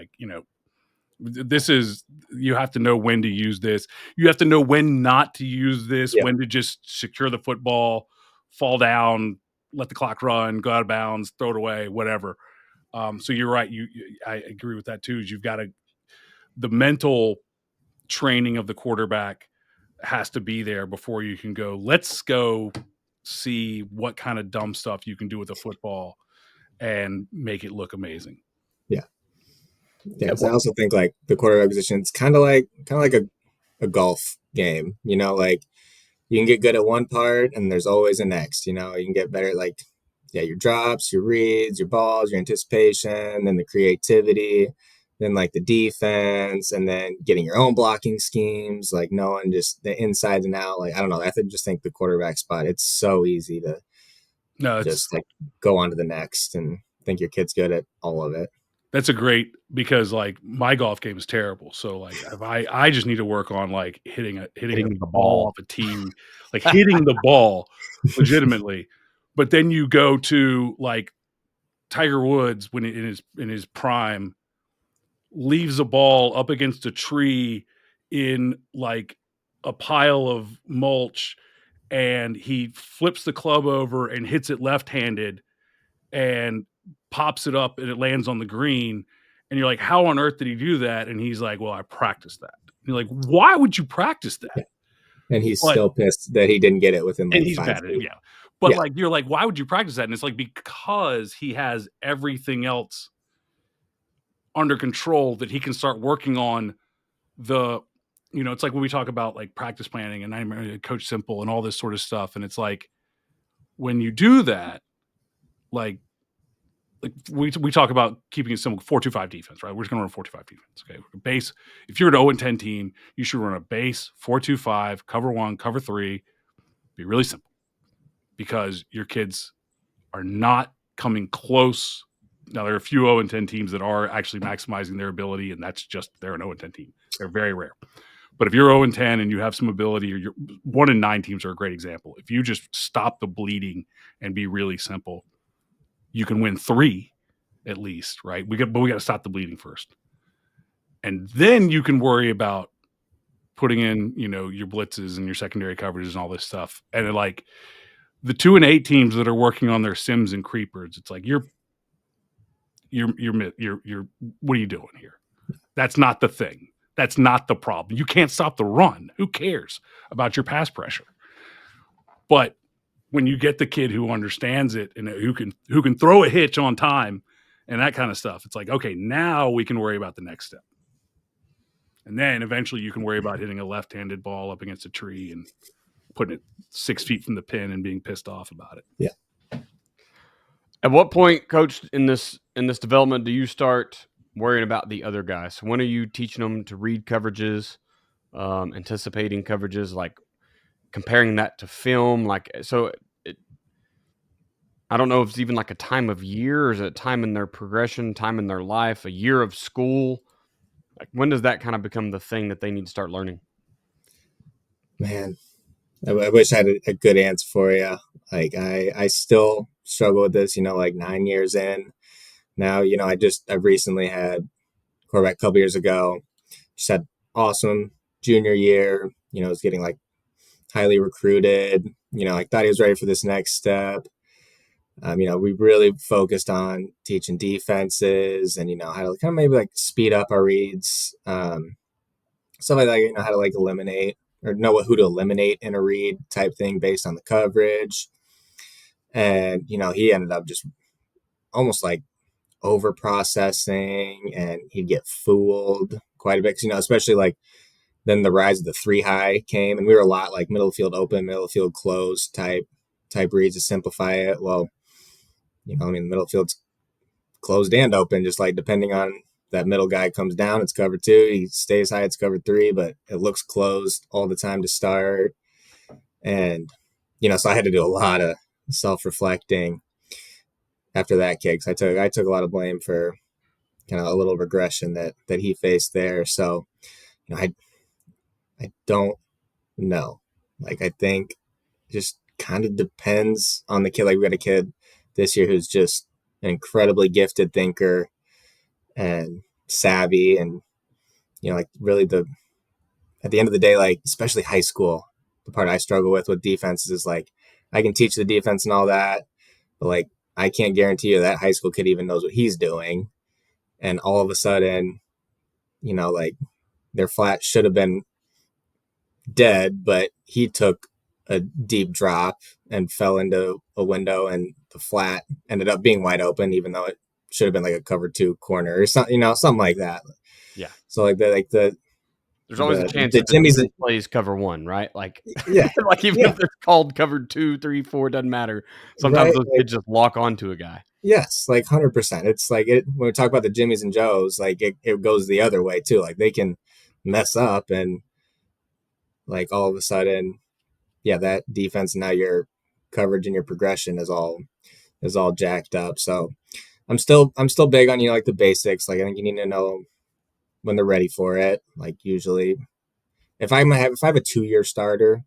B: This is, you have to know when to use this. You have to know when not to use this, when to just secure the football, fall down, let the clock run, go out of bounds, throw it away, whatever. So you're right. I agree with that too. Is you've got the mental training of the quarterback has to be there before you can go, let's go see what kind of dumb stuff you can do with a football and make it look amazing.
C: Yeah. Yeah. So I also think the quarterback position is kind of like a golf game, you can get good at one part and there's always a next, you can get better at your drops, your reads, your balls, your anticipation, then the creativity, then the defense, and then getting your own blocking schemes, knowing just the inside and out. I don't know. I just think the quarterback spot, it's so easy to just go on to the next and think your kid's good at all of it.
B: That's a great, because like my golf game is terrible. So like if I just need to work on like hitting the ball off a tee, like hitting the ball legitimately. But then you go to like Tiger Woods when in his prime, leaves a ball up against a tree in like a pile of mulch, and he flips the club over and hits it left-handed and pops it up and it lands on the green. And you're like, how on earth did he do that? And he's like, well, I practiced that. And you're like, why would you practice that?
C: Yeah. And he's still pissed that he didn't get it within like
B: and he's
C: 5
B: bad at it,
C: feet.
B: yeah. But like, you're like, why would you practice that? And it's like, because he has everything else under control that he can start working on it's like when we talk about like practice planning and I'm Coach Simple and all this sort of stuff. And it's like, when you do that, like we talk about keeping it simple, 4-2-5 defense, right? We're just going to run 4-2-5 defense. Okay. Base, if you're an 0-10 team, you should run a base 4-2-5, cover 1, cover 3, be really simple, because your kids are not coming close. Now, there are a few 0-10 teams that are actually maximizing their ability, and that's just, they're an 0-10 team. They're very rare. But if you're 0-10 and you have some ability, or you're 1-9 teams are a great example. If you just stop the bleeding and be really simple, you can win 3 at least, right? But we got to stop the bleeding first. And then you can worry about putting in, your blitzes and your secondary coverages and all this stuff. And like the 2-8 teams that are working on their sims and creepers, it's like, you're what are you doing here? That's not the thing. That's not the problem. You can't stop the run. Who cares about your pass pressure? But when you get the kid who understands it and who can throw a hitch on time and that kind of stuff, it's like, okay, now we can worry about the next step. And then eventually you can worry about hitting a left-handed ball up against a tree and putting it 6 feet from the pin and being pissed off about it.
C: Yeah.
A: At what point, Coach, in this development, do you start worrying about the other guys? So when are you teaching them to read coverages, anticipating coverages, like comparing that to film? I don't know if it's even like a time of year, or is it a time in their progression, time in their life, a year of school? Like, when does that kind of become the thing that they need to start learning?
C: Man, I wish I had a good answer for you. Like I still struggle with this, like 9 years in now. I've recently had quarterback a couple years ago. Just had awesome junior year. Was getting like highly recruited. I thought he was ready for this next step. We really focused on teaching defenses and how to kind of maybe like speed up our reads, stuff like that. How to like eliminate or know who to eliminate in a read type thing based on the coverage. And he ended up just almost like over processing, and he'd get fooled quite a bit. 'Cause, especially like then the rise of the 3-high came, and we were a lot like middle field open, middle field closed type reads to simplify it. Well, the middle field's closed and open, just like depending on that middle guy comes down, it's cover 2. He stays high, it's cover 3, but it looks closed all the time to start. And, so I had to do a lot of self-reflecting after that kid, because I took a lot of blame for kind of a little regression that he faced there. So, I don't know. Like, I think just kind of depends on the kid. Like, we got a kid this year who's just an incredibly gifted thinker and savvy, and like really at the end of the day, like especially high school, the part I struggle with defenses is like I can teach the defense and all that, but like I can't guarantee you that high school kid even knows what he's doing. And all of a sudden, like their flat should have been dead, but he took a deep drop and fell into a window, and the flat ended up being wide open, even though it should have been like a cover 2 corner or something, something like that.
A: Yeah.
C: So like
A: there's always a chance that
C: Jimmy's
A: plays cover 1, right? Like,
C: yeah,
A: like even if it's called cover 2, 3, 4, doesn't matter. Sometimes those kids just lock onto a guy.
C: Yes, like 100%. It's like when we talk about the Jimmys and Joes, like it goes the other way too. Like they can mess up, and like all of a sudden, that defense, now your coverage and your progression is all jacked up. So I'm still big on, like the basics. Like I think you need to know when they're ready for it. Like usually if I have a 2-year starter,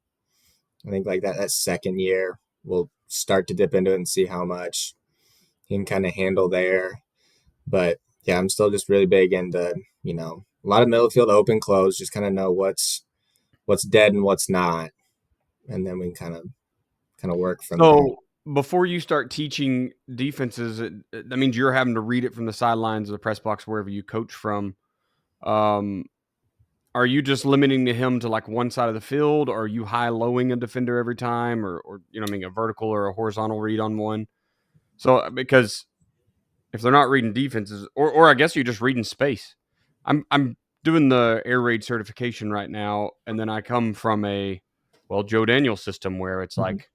C: I think like that second year we'll start to dip into it and see how much he can kind of handle there. But yeah, I'm still just really big into, a lot of middle field open close, just kind of know what's dead and what's not. And then we can kind of work from there.
A: So before you start teaching defenses, that means you're having to read it from the sidelines of the press box, wherever you coach from. Are you just limiting him to like one side of the field? Or are you high-lowing a defender every time, or a vertical or a horizontal read on one? So because if they're not reading defenses, or I guess you're just reading space. I'm doing the air raid certification right now, and then I come from a Joe Daniels system where it's like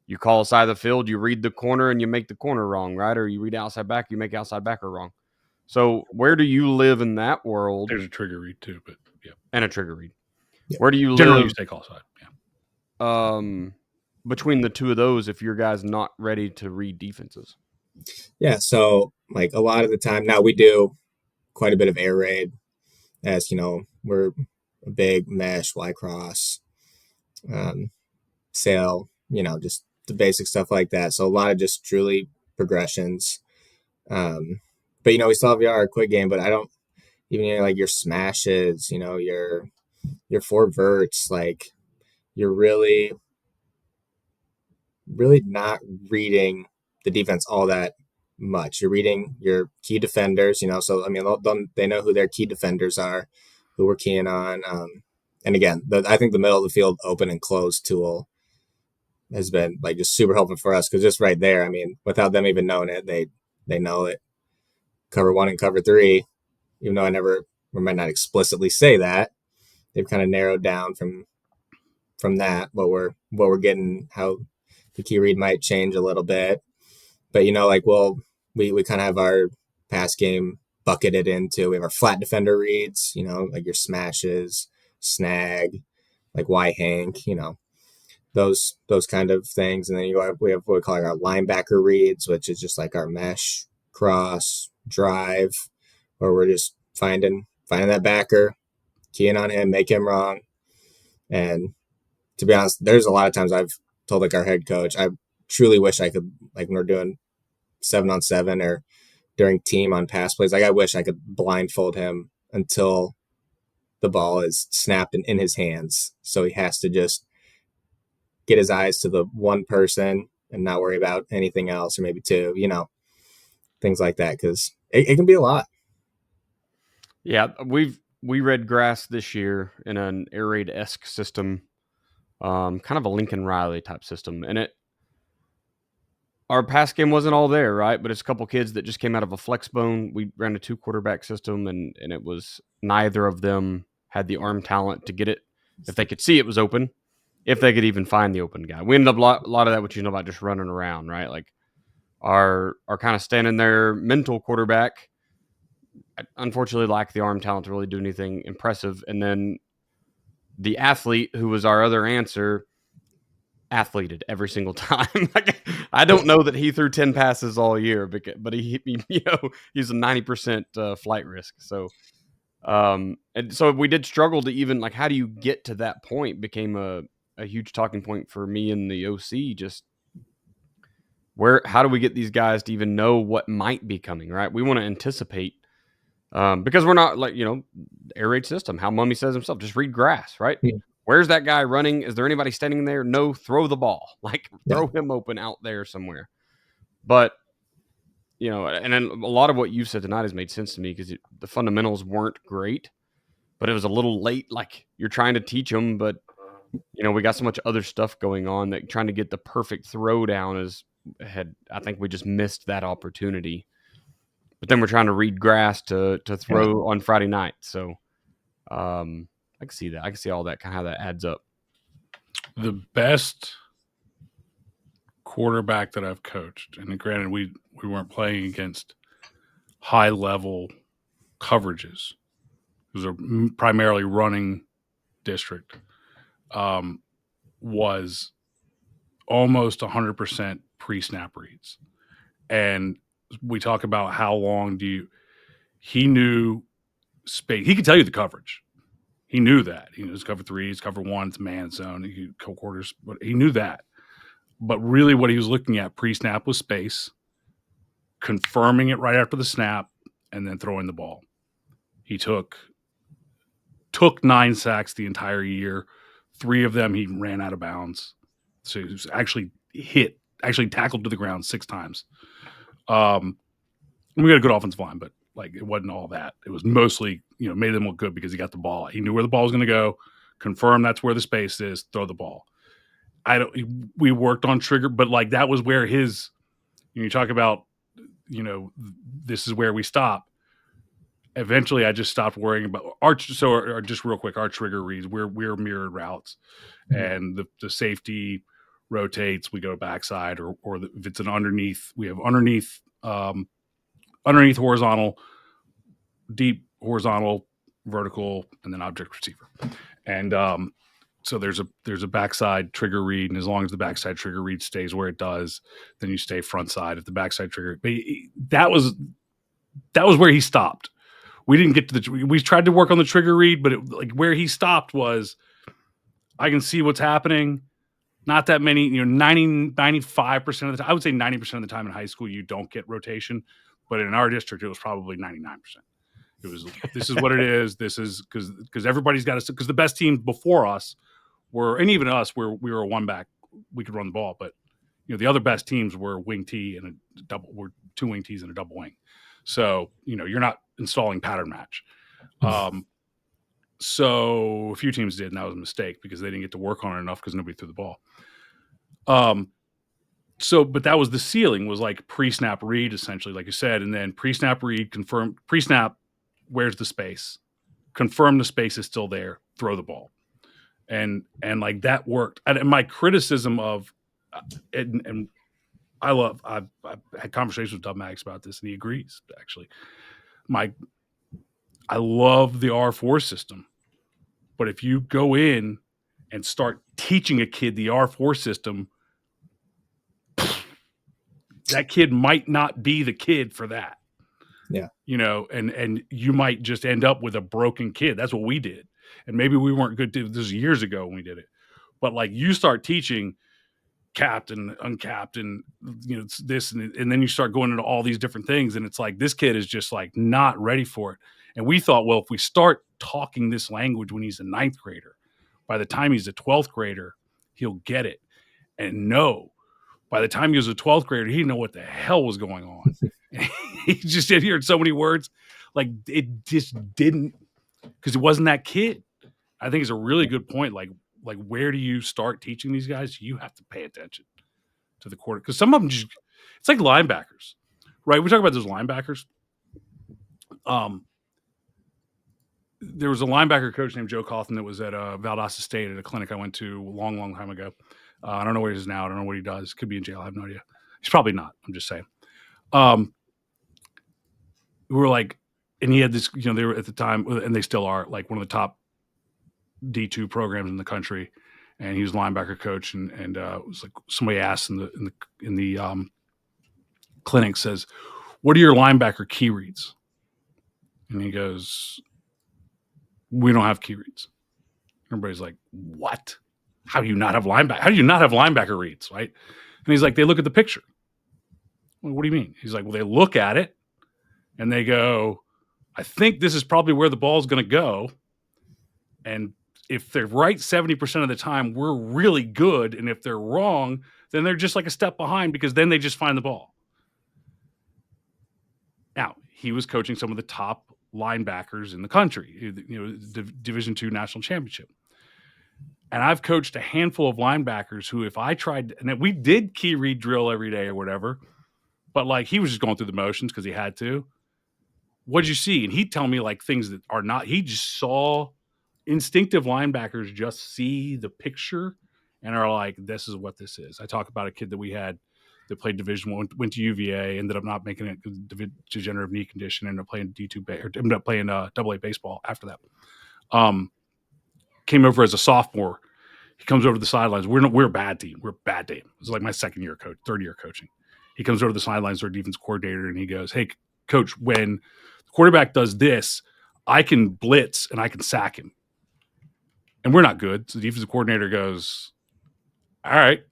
A: you call a side of the field, you read the corner, and you make the corner wrong, right? Or you read outside back, you make outside backer wrong. So where do you live in that world?
B: There's a trigger read too, but yeah,
A: and a trigger read.
C: Yeah.
A: Where do you
B: generally
A: live?
B: You stay call side. Yeah.
A: Between the two of those, if your guy's not ready to read defenses.
C: Yeah, so like a lot of the time now we do quite a bit of air raid, as we're a big mesh, Y cross, sail, just the basic stuff like that. So a lot of just truly progressions. But we still have our quick game, but I don't even like your smashes, your four verts, like you're really not reading the defense all that much. You're reading your key defenders, so I mean they know who their key defenders are, who we're keying on. And again, I think the middle of the field open and close tool has been like just super helpful for us, because just right there, I mean, without them even knowing it, they know it. Cover 1 and cover 3, even though we might not explicitly say that, they've kind of narrowed down from that what we're getting, how the key read might change a little bit. But like we kind of have our pass game bucketed into, we have our flat defender reads, like your smashes, snag, like Y Hank, those kind of things. And then we have what we call our linebacker reads, which is just like our mesh, cross, drive, where we're just finding that backer, keying on him, make him wrong. And to be honest, there's a lot of times I've told like our head coach, I truly wish I could, like when we're doing 7-on-7 or during team on pass plays, like I wish I could blindfold him until the ball is snapped in his hands. So he has to just get his eyes to the one person and not worry about anything else, or maybe two, things like that, because it can be a lot.
A: Yeah, we read grass this year in an air raid-esque system, kind of a Lincoln Riley type system, and our pass game wasn't all there, right? But it's a couple kids that just came out of a flex bone. We ran a 2-quarterback system, and it was neither of them had the arm talent to get it. If they could see it was open, if they could even find the open guy. We ended up a lot of that, what you know about just running around, right? Like our kind of standing there mental quarterback, unfortunately, lacked the arm talent to really do anything impressive. And then the athlete, who was our other answer, athleted every single time. Like, I don't know that he threw 10 passes all year, but he he's a 90% flight risk. So, and so we did struggle to even, like, how do you get to that point became a huge talking point for me and the OC. Just how do we get these guys to even know what might be coming, right? We want to anticipate, because we're not like, air raid system, how Mummy says himself, just read grass, right?
C: Yeah.
A: Where's that guy running? Is there anybody standing there? No, throw the ball. Like, throw
C: Yeah.
A: him open out there somewhere. But, and then a lot of what you've said tonight has made sense to me, because the fundamentals weren't great, but it was a little late. Like, you're trying to teach them, but, we got so much other stuff going on that trying to get the perfect throw down I think we just missed that opportunity. But then we're trying to read grass to throw on Friday night. So, I can see that. I can see all that, kind of how that adds up.
B: The best quarterback that I've coached, and granted, we weren't playing against high level coverages. It was a primarily running district. Was almost 100% pre-snap reads, and we talk about how long he knew space. He could tell you the coverage. He knew that. He knows cover 3, it's cover 1, it's man zone, quarters, but he knew that. But really what he was looking at pre-snap was space, confirming it right after the snap, and then throwing the ball. He took 9 sacks the entire year. 3 of them he ran out of bounds. So he was actually tackled to the ground 6 times. We got a good offensive line, but like it wasn't all that. It was mostly, made them look good because he got the ball. He knew where the ball was going to go, confirm that's where the space is, throw the ball. We worked on trigger, but like that was where you talk about, this is where we stop. Eventually I just stopped worrying about just real quick, our trigger reads, we're mirrored routes, and the safety rotates, we go backside, or if it's an underneath, we have underneath horizontal, deep horizontal, vertical, and then object receiver. And so there's a backside trigger read, and as long as the backside trigger read stays where it does, then you stay front side. If the backside trigger, that was where he stopped. We didn't get to we tried to work on the trigger read, but where he stopped was, I can see what's happening. Not that many, 95% of the time, I would say 90% of the time in high school, you don't get rotation, but in our district, it was probably 99%. It was, this is what it is. This is because everybody's got to, because the best teams before us were, and even us, we were a one back, we could run the ball, but the other best teams were wing T and were 2 wing Ts and a double wing. So, you're not installing pattern match. So a few teams did, and that was a mistake because they didn't get to work on it enough because nobody threw the ball. But that was the ceiling, was like pre-snap read, essentially, like you said, and then pre-snap read, confirm pre-snap, where's the space? Confirm the space is still there, throw the ball. And like that worked. And my criticism of, and I've had conversations with Dub Max about this, and he agrees, actually. I love the R4 system, but if you go in and start teaching a kid the R4 system, that kid might not be the kid for that.
C: Yeah.
B: And you might just end up with a broken kid. That's what we did. And maybe we weren't good. This was years ago when we did it. But like you start teaching capped and uncapped and this and then you start going into all these different things, and it's like this kid is just like not ready for it. And we thought, well, if we start talking this language when he's a 9th grader, by the time he's a 12th grader, he'll get it. And no, by the time he was a 12th grader, he didn't know what the hell was going on. He just did hear so many words. Like it just didn't, because it wasn't that kid. I think it's a really good point. Like where do you start teaching these guys? You have to pay attention to the quarter, because some of them it's like linebackers, right? We talk about those linebackers. There was a linebacker coach named Joe Coughlin that was at Valdosta State at a clinic I went to a long, long time ago. I don't know where he is now. I don't know what he does. Could be in jail. I have no idea. He's probably not. I'm just saying. We were like, and he had this, they were at the time, and they still are, like one of the top D2 programs in the country. And he was a linebacker coach, and it was like somebody asked in the clinic, says, "What are your linebacker key reads?" And he goes, "We don't have key reads." Everybody's like, "What? How do you not have linebacker? How do you not have linebacker reads?" Right? And he's like, "They look at the picture." Well, what do you mean? He's like, "Well, they look at it and they go, I think this is probably where the ball's going to go. And if they're right 70% of the time, we're really good. And if they're wrong, then they're just like a step behind, because then they just find the ball." Now, he was coaching some of the top linebackers in the country, Division II national championship. And I've coached a handful of linebackers who, if I tried, and we did key read drill every day or whatever, but like he was just going through the motions because he had to. What'd you see? And he'd tell me like things that are not, he just saw. Instinctive linebackers just see the picture and are like, this is what this is. I talk about a kid that we had that played Division I, went to UVA, ended up not making it because of degenerative knee condition, ended up playing ended up playing AA baseball after that. Came over as a sophomore. He comes over to the sidelines. We're a bad team. We're a bad team. It was like my third year coaching. he comes over to the sidelines to our defense coordinator and he goes, "Hey, coach, when the quarterback does this, I can blitz and I can sack him." And we're not good. So the defensive coordinator goes, "All right."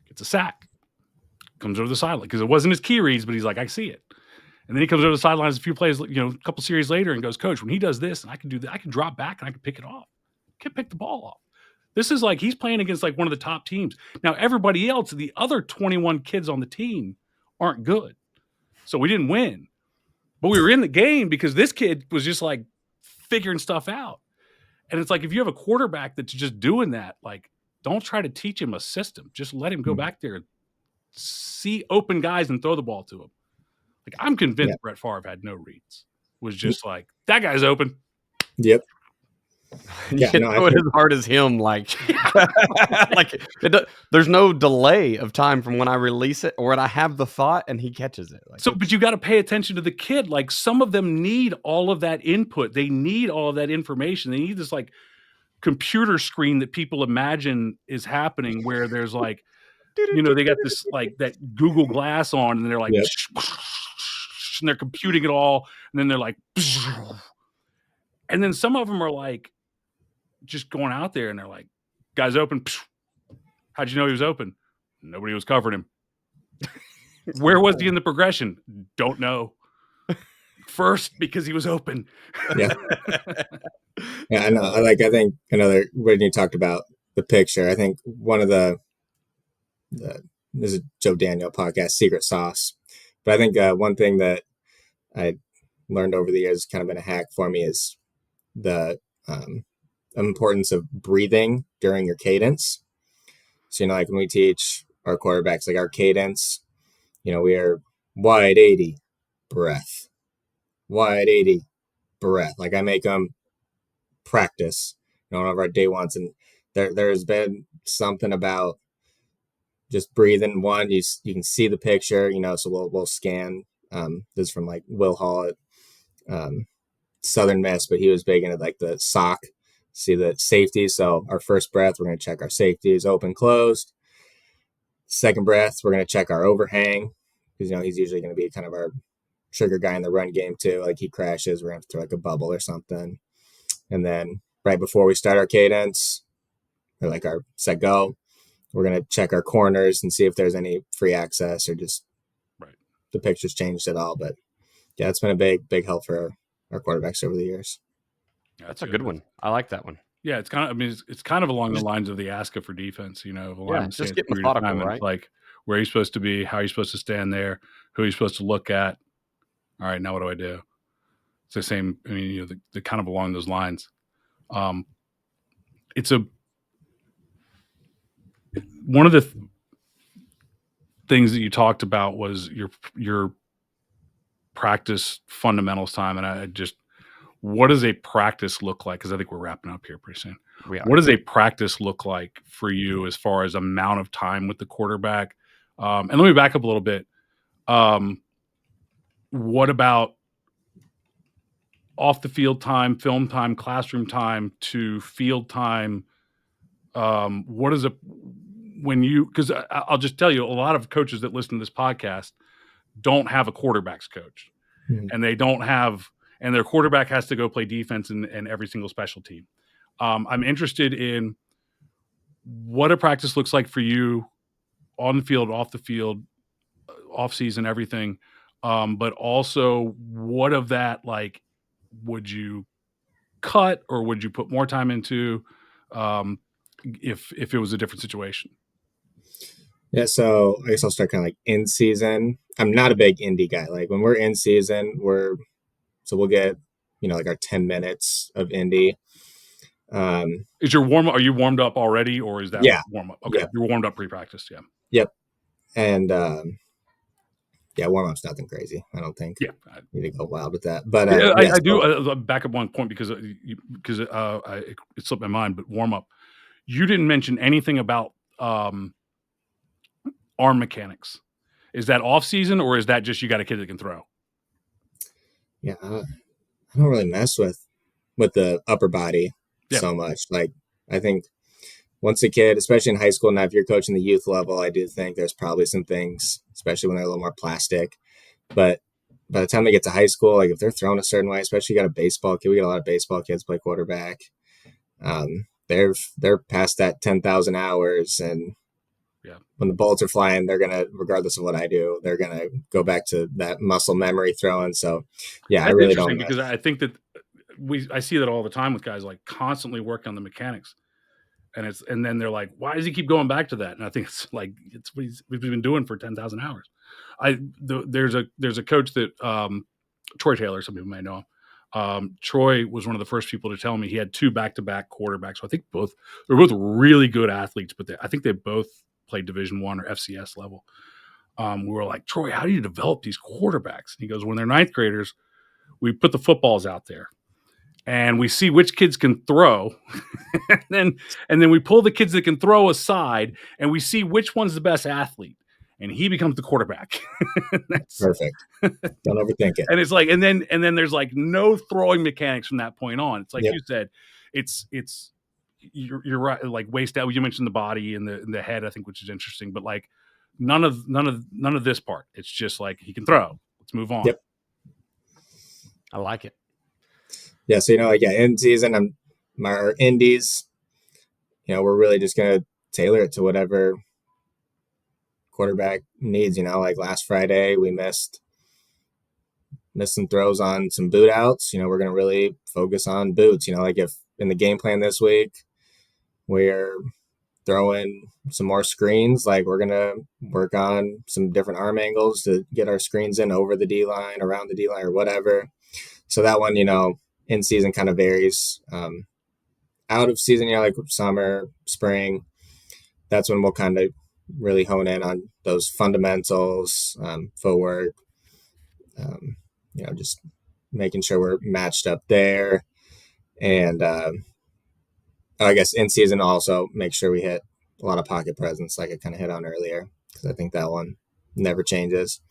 B: It's a sack. Comes over the sideline because it wasn't his key reads, but he's like, "I see it." And then he comes over the sidelines a few plays, a couple series later and goes, "Coach, when he does this and I can do that, I can drop back and I can pick it off. I can pick the ball off." This is like he's playing against like one of the top teams. Now, everybody else, the other 21 kids on the team aren't good. So we didn't win. But we were in the game because this kid was just like figuring stuff out. And it's like if you have a quarterback that's just doing that, like don't try to teach him a system. Just let him go back there, see open guys and throw the ball to him. Like I'm convinced Brett Favre had no reads. Was just like, that guy's open.
C: Yep.
A: You can throw it as hard as him. Like, there's no delay of time from when I release it or when I have the thought and he catches it. Like,
B: but you got to pay attention to the kid. Like some of them need all of that input. They need all of that information. They need this like computer screen that people imagine is happening where there's like, they got this like that Google Glass on and they're like, and they're computing it all. And then they're like, and then some of them are like, just going out there and they're like, "Guy's open." How'd you know he was open? Nobody was covering him. Where was he in the progression? Don't know. First, because he was open.
C: Yeah. I know. I think another, when you talked about the picture, I think one of this is a Joe Daniel podcast, Secret Sauce. But I think one thing that I learned over the years, kind of been a hack for me, is the importance of breathing during your cadence. So, like when we teach our quarterbacks, like our cadence, we are wide 80, breath, wide 80, breath. Like I make them practice, one of our day ones. And there's been something about just breathing. One, you can see the picture, so we'll scan. This is from like Will Hall at Southern Miss, but he was big into like the sock. See the safety. So our first breath, we're going to check our safeties, open, closed. Second breath, we're going to check our overhang because, he's usually going to be kind of our trigger guy in the run game too. Like he crashes, we're going to throw like a bubble or something. And then right before we start our cadence or like our set go, we're going to check our corners and see if there's any free access or just the picture's changed at all. But yeah, it's been a big help for our quarterbacks over the years.
A: Yeah, that's a good one. I like that one.
B: Yeah, it's kind of. I mean, it's kind of along the lines of the ASCA for defense.
A: Just get methodical, right?
B: Like where he's supposed to be, how he's supposed to stand there, who he's supposed to look at. All right, now what do I do? It's the same. I mean, the kind of along those lines. It's one of the things that you talked about was your practice fundamentals time, and what does a practice look like? Because I think we're wrapping up here pretty soon. What does a practice look like for you as far as amount of time with the quarterback? And let me back up a little bit. What about off the field time, film time, classroom time to field time? What is it because I'll just tell you, a lot of coaches that listen to this podcast don't have a quarterback's coach, and they don't have. And their quarterback has to go play defense in every single special team. I'm interested in what a practice looks like for you on the field, off the field, off season, everything. But also what of that, like, would you cut or would you put more time into if it was a different situation?
C: Yeah, so I guess I'll start kind of like in season. I'm not a big indie guy. Like when we're in season, we'll get, like our 10 minutes of indie.
B: Is your warm up? Are you warmed up already, or is that warm up? Okay, you're warmed up pre-practice. Yeah.
C: Yep. And warm up's nothing crazy. I don't think.
B: Yeah,
C: I need to go wild with that. But
B: I do back up one point because it slipped my mind. But warm up, you didn't mention anything about arm mechanics. Is that off season, or is that just you got a kid that can throw?
C: Yeah, I don't really mess with the upper body so much. Like I think once a kid, especially in high school, now if you're coaching the youth level, I do think there's probably some things, especially when they're a little more plastic. But by the time they get to high school, like if they're thrown a certain way, especially you got a baseball kid, we get a lot of baseball kids play quarterback. They're past that 10,000 hours, and when the bullets are flying, they're gonna, regardless of what I do, they're gonna go back to that muscle memory throwing. So, yeah,
B: That's
C: I really
B: interesting
C: don't
B: because I think that I see that all the time with guys, like constantly working on the mechanics, and then they're like, why does he keep going back to that? And I think it's like it's what we've been doing for 10,000 hours. There's a coach that Troy Taylor, some people may know. Troy was one of the first people to tell me he had 2 back-to-back quarterbacks. So I think they're both really good athletes, but I think they both played Division I or FCS level. We were like, Troy, how do you develop these quarterbacks? And he goes, when they're 9th graders, we put the footballs out there and we see which kids can throw. and then we pull the kids that can throw aside and we see which one's the best athlete. And he becomes the quarterback.
C: Perfect. Don't overthink it.
B: And it's like, and then there's like no throwing mechanics from that point on. It's like you said, you're right. Like waist out. You mentioned the body and the head, I think, which is interesting. But like none of this part. It's just like he can throw. Let's move on.
C: Yep.
A: I like it.
C: Yeah. So in season, our indies. We're really just gonna tailor it to whatever quarterback needs. Like last Friday, we missed some throws on some boot outs. We're going to really focus on boots. Like if in the game plan this week, we're throwing some more screens, like we're going to work on some different arm angles to get our screens in over the D-line, around the D-line or whatever. So that one, in season kind of varies. Out of season, like summer, spring, that's when we'll kind of really hone in on those fundamentals, footwork, just making sure we're matched up there. And I guess in season also make sure we hit a lot of pocket presence, like I kind of hit on earlier, because I think that one never changes.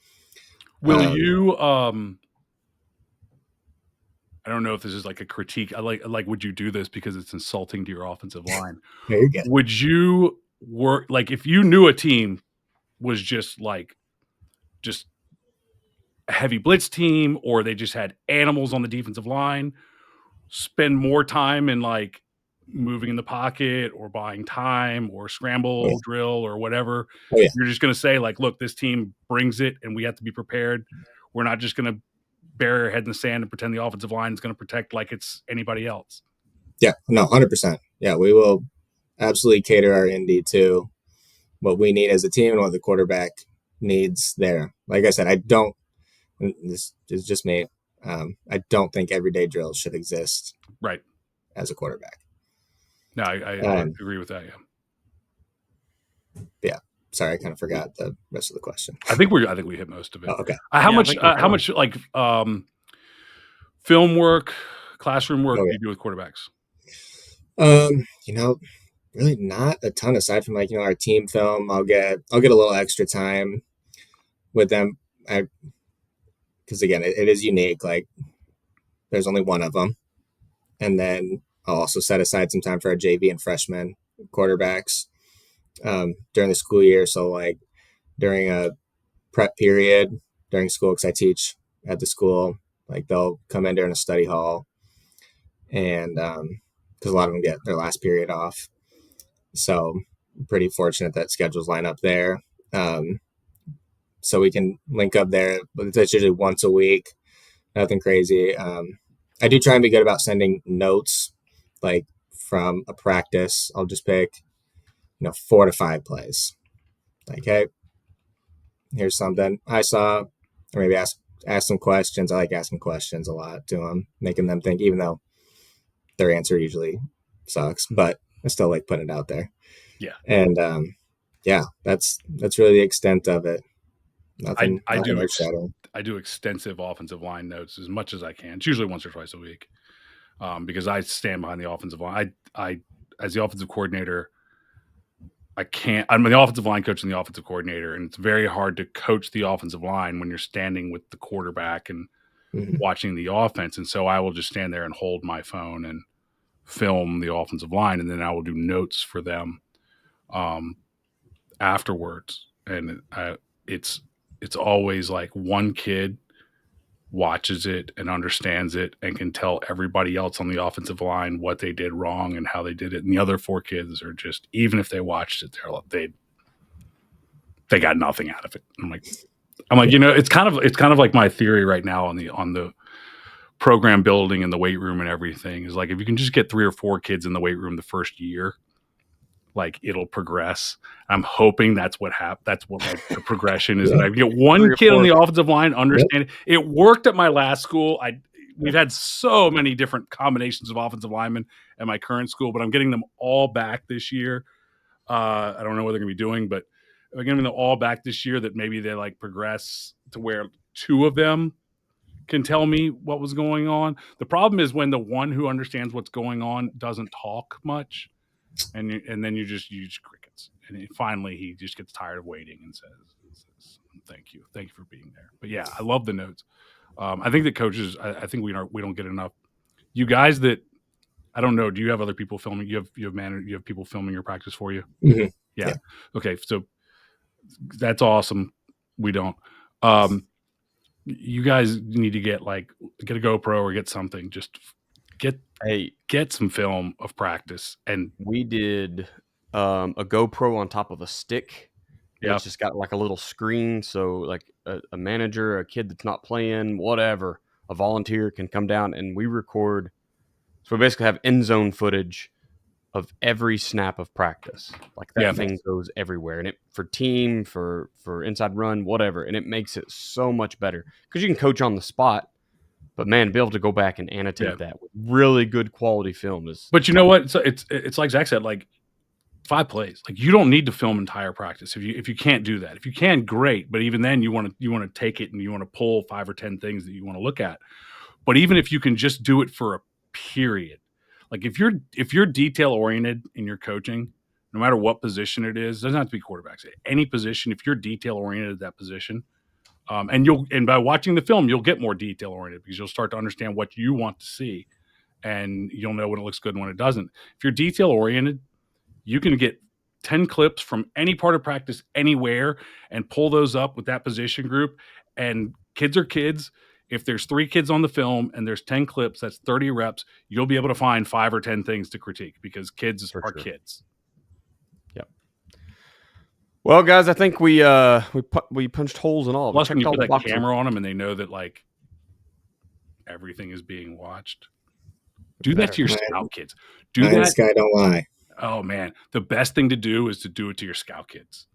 B: Will you, I don't know if this is like a critique. I like, would you do this because it's insulting to your offensive line?
C: Yeah, you're good.
B: Would you work, like if you knew a team was just a heavy blitz team, or they just had animals on the defensive line, spend more time in like moving in the pocket or buying time or scramble drill or whatever? You're just going to say like, look, this team brings it and we have to be prepared. We're not just going to bury our head in the sand and pretend the offensive line is going to protect like it's anybody else.
C: Yeah, no, 100%. Yeah, we will absolutely cater our indie to what we need as a team and what the quarterback needs there. Like I said, this is just me. I don't think everyday drills should exist
B: right
C: as a quarterback.
B: No, I agree with that.
C: Yeah. Sorry, I kind of forgot the rest of the question.
B: I think we hit most of it.
C: Oh, okay.
B: How much like film work, classroom work do you do with quarterbacks?
C: Really not a ton aside from like, our team film. I'll get a little extra time with them. Because again, it is unique. Like there's only one of them. And then I'll also set aside some time for our JV and freshman quarterbacks during the school year. So like during a prep period during school, because I teach at the school, like they'll come in during a study hall, and because a lot of them get their last period off. So I'm pretty fortunate that schedules line up there. So we can link up there, but it's usually once a week, nothing crazy. I do try and be good about sending notes, like from a practice. I'll just pick, 4 to 5 plays. Like, hey, here's something I saw, or maybe ask some questions. I like asking questions a lot to them, making them think, even though their answer usually sucks, but I still like putting it out there.
B: Yeah.
C: And that's really the extent of it.
B: I do extensive offensive line notes as much as I can. It's usually once or twice a week, because I stand behind the offensive line. I as the offensive coordinator, I'm the offensive line coach and the offensive coordinator, and it's very hard to coach the offensive line when you're standing with the quarterback and watching the offense. And so I will just stand there and hold my phone and film the offensive line, and then I will do notes for them afterwards. And it's always like one kid watches it and understands it and can tell everybody else on the offensive line what they did wrong and how they did it. And the other 4 kids are just, even if they watched it, they got nothing out of it. I'm like, it's kind of like my theory right now on the program building and the weight room and everything is like, if you can just get 3 or 4 kids in the weight room the first year, like it'll progress. I'm hoping that's what happened. That's what like the progression is. That I get one kid on the offensive line, understand it. It worked at my last school. We've had so many different combinations of offensive linemen at my current school, but I'm getting them all back this year. I don't know what they're going to be doing, but I'm getting them all back this year that maybe they like progress to where 2 of them can tell me what was going on. The problem is when the one who understands what's going on doesn't talk much. And then you just crickets. And finally, he just gets tired of waiting and says, "Thank you for being there." But yeah, I love the notes. I think that coaches, I think we don't get enough. You guys that I don't know. Do you have other people filming? You have people filming your practice for you?
C: Mm-hmm.
B: Yeah. Okay, so that's awesome. We don't. You guys need to get a GoPro or get something. Just get some film of practice. And
A: we did a GoPro on top of a stick. Yeah, it's just got like a little screen, so like a manager, a kid that's not playing, whatever, a volunteer can come down and we record. So we basically have end zone footage of every snap of practice. Like that thing goes everywhere, and it for team, for inside run, whatever, and it makes it so much better because you can coach on the spot. But man, be able to go back and annotate that with really good quality film is.
B: But you know what? So it's like Zach said, like 5 plays. Like you don't need to film entire practice if you can't do that. If you can, great. But even then, you want to take it and you want to pull 5 or 10 things that you want to look at. But even if you can just do it for a period, like if you're detail oriented in your coaching, no matter what position it is, it doesn't have to be quarterbacks. Any position, if you're detail oriented at that position. And by watching the film, you'll get more detail oriented because you'll start to understand what you want to see, and you'll know when it looks good and when it doesn't. If you're detail oriented, you can get 10 clips from any part of practice anywhere and pull those up with that position group. And kids are kids. If there's 3 kids on the film and there's 10 clips, that's 30 reps. You'll be able to find 5 or 10 things to critique because kids are kids.
A: Yep. Well, guys, I think we punched holes in all.
B: Plus, when you put that camera on them and they know that like everything is being watched, do that to your scout kids. Do that.
C: This guy don't lie.
B: Oh man, the best thing to do is to do it to your scout kids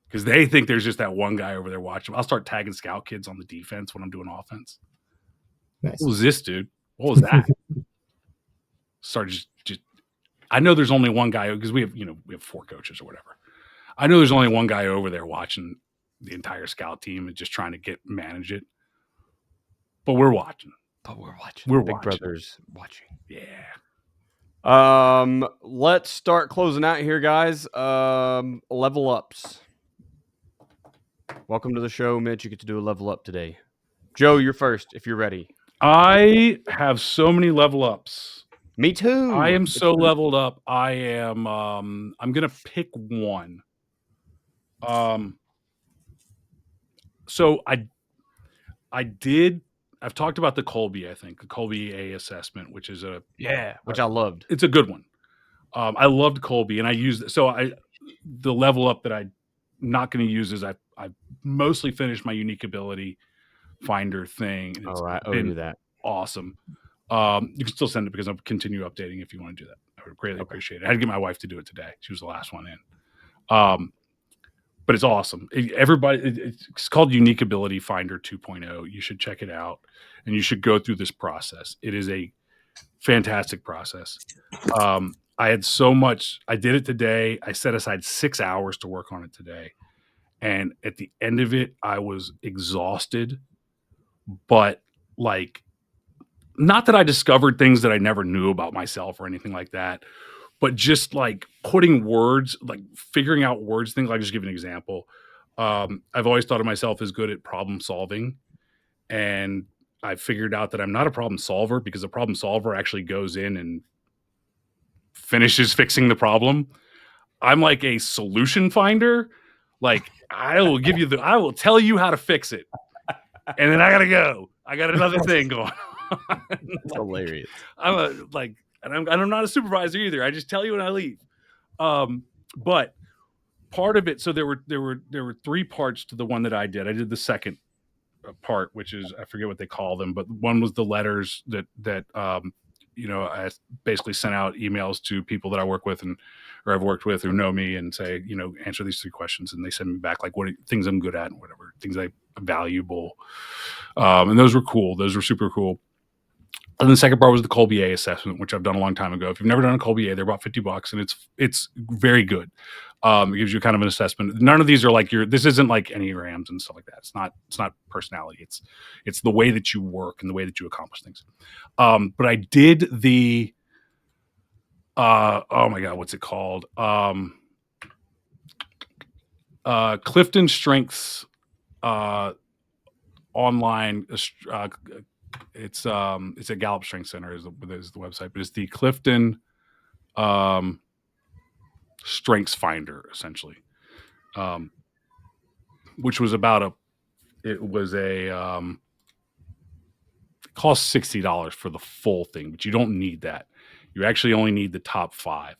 B: because they think there's just that one guy over there watching. I'll start tagging scout kids on the defense when I'm doing offense. Nice. What was this, dude? What was that? Start just. I know there's only one guy because we have 4 coaches or whatever. I know there's only one guy over there watching the entire scout team and just trying to manage it. But we're watching. We're
A: Big Brother's watching.
B: Yeah.
A: Let's start closing out here, guys. Level ups. Welcome to the show, Mitch. You get to do a level up today. Joe, you're first if you're ready.
B: I have so many level ups.
A: Me too.
B: I am so leveled up. I am I'm gonna pick one. So I've talked about the Colby, I think, the Colby A assessment, which is
A: which I loved.
B: It's a good one. I loved Colby, and I used the level up that I'm not going to use is I mostly finished my unique ability finder thing. And
A: I owe you that.
B: Awesome. You can still send it because I'll continue updating if you want to do that. I would greatly appreciate it. I had to get my wife to do it today. She was the last one in. But it's awesome. It's called Unique Ability Finder 2.0. You should check it out, and you should go through this process. It is a fantastic process. I had so much. I did it today. I set aside 6 hours to work on it today, and at the end of it, I was exhausted. But like, not that I discovered things that I never knew about myself or anything like that. But just like putting words, like figuring out words, things. I'll just give you an example. I've always thought of myself as good at problem solving. And I figured out that I'm not a problem solver because a problem solver actually goes in and finishes fixing the problem. I'm like a solution finder. Like I will tell you how to fix it. And then I gotta go. I got another thing going on.
A: That's hilarious.
B: I'm not a supervisor either. I just tell you when I leave. But part of it, so there were 3 parts to the one that I did. I did the second part, which is, I forget what they call them, but one was the letters that I basically sent out emails to people that I work with or I've worked with who know me and say, answer these 3 questions, and they send me back like things I'm good at and whatever, things I'm valuable. And those were cool. Those were super cool. And the second part was the Colbier assessment, which I've done a long time ago. If you've never done a Colbier, they're about $50, and it's very good. It gives you kind of an assessment. None of these are like this isn't like Enneagrams and stuff like that. It's not personality. It's the way that you work and the way that you accomplish things. But I did the oh my God, what's it called? Clifton Strengths online. It's at Gallup Strength Center is the website, but it's the Clifton Strengths Finder, essentially, which was it cost $60 for the full thing, but you don't need that. You actually only need the top 5,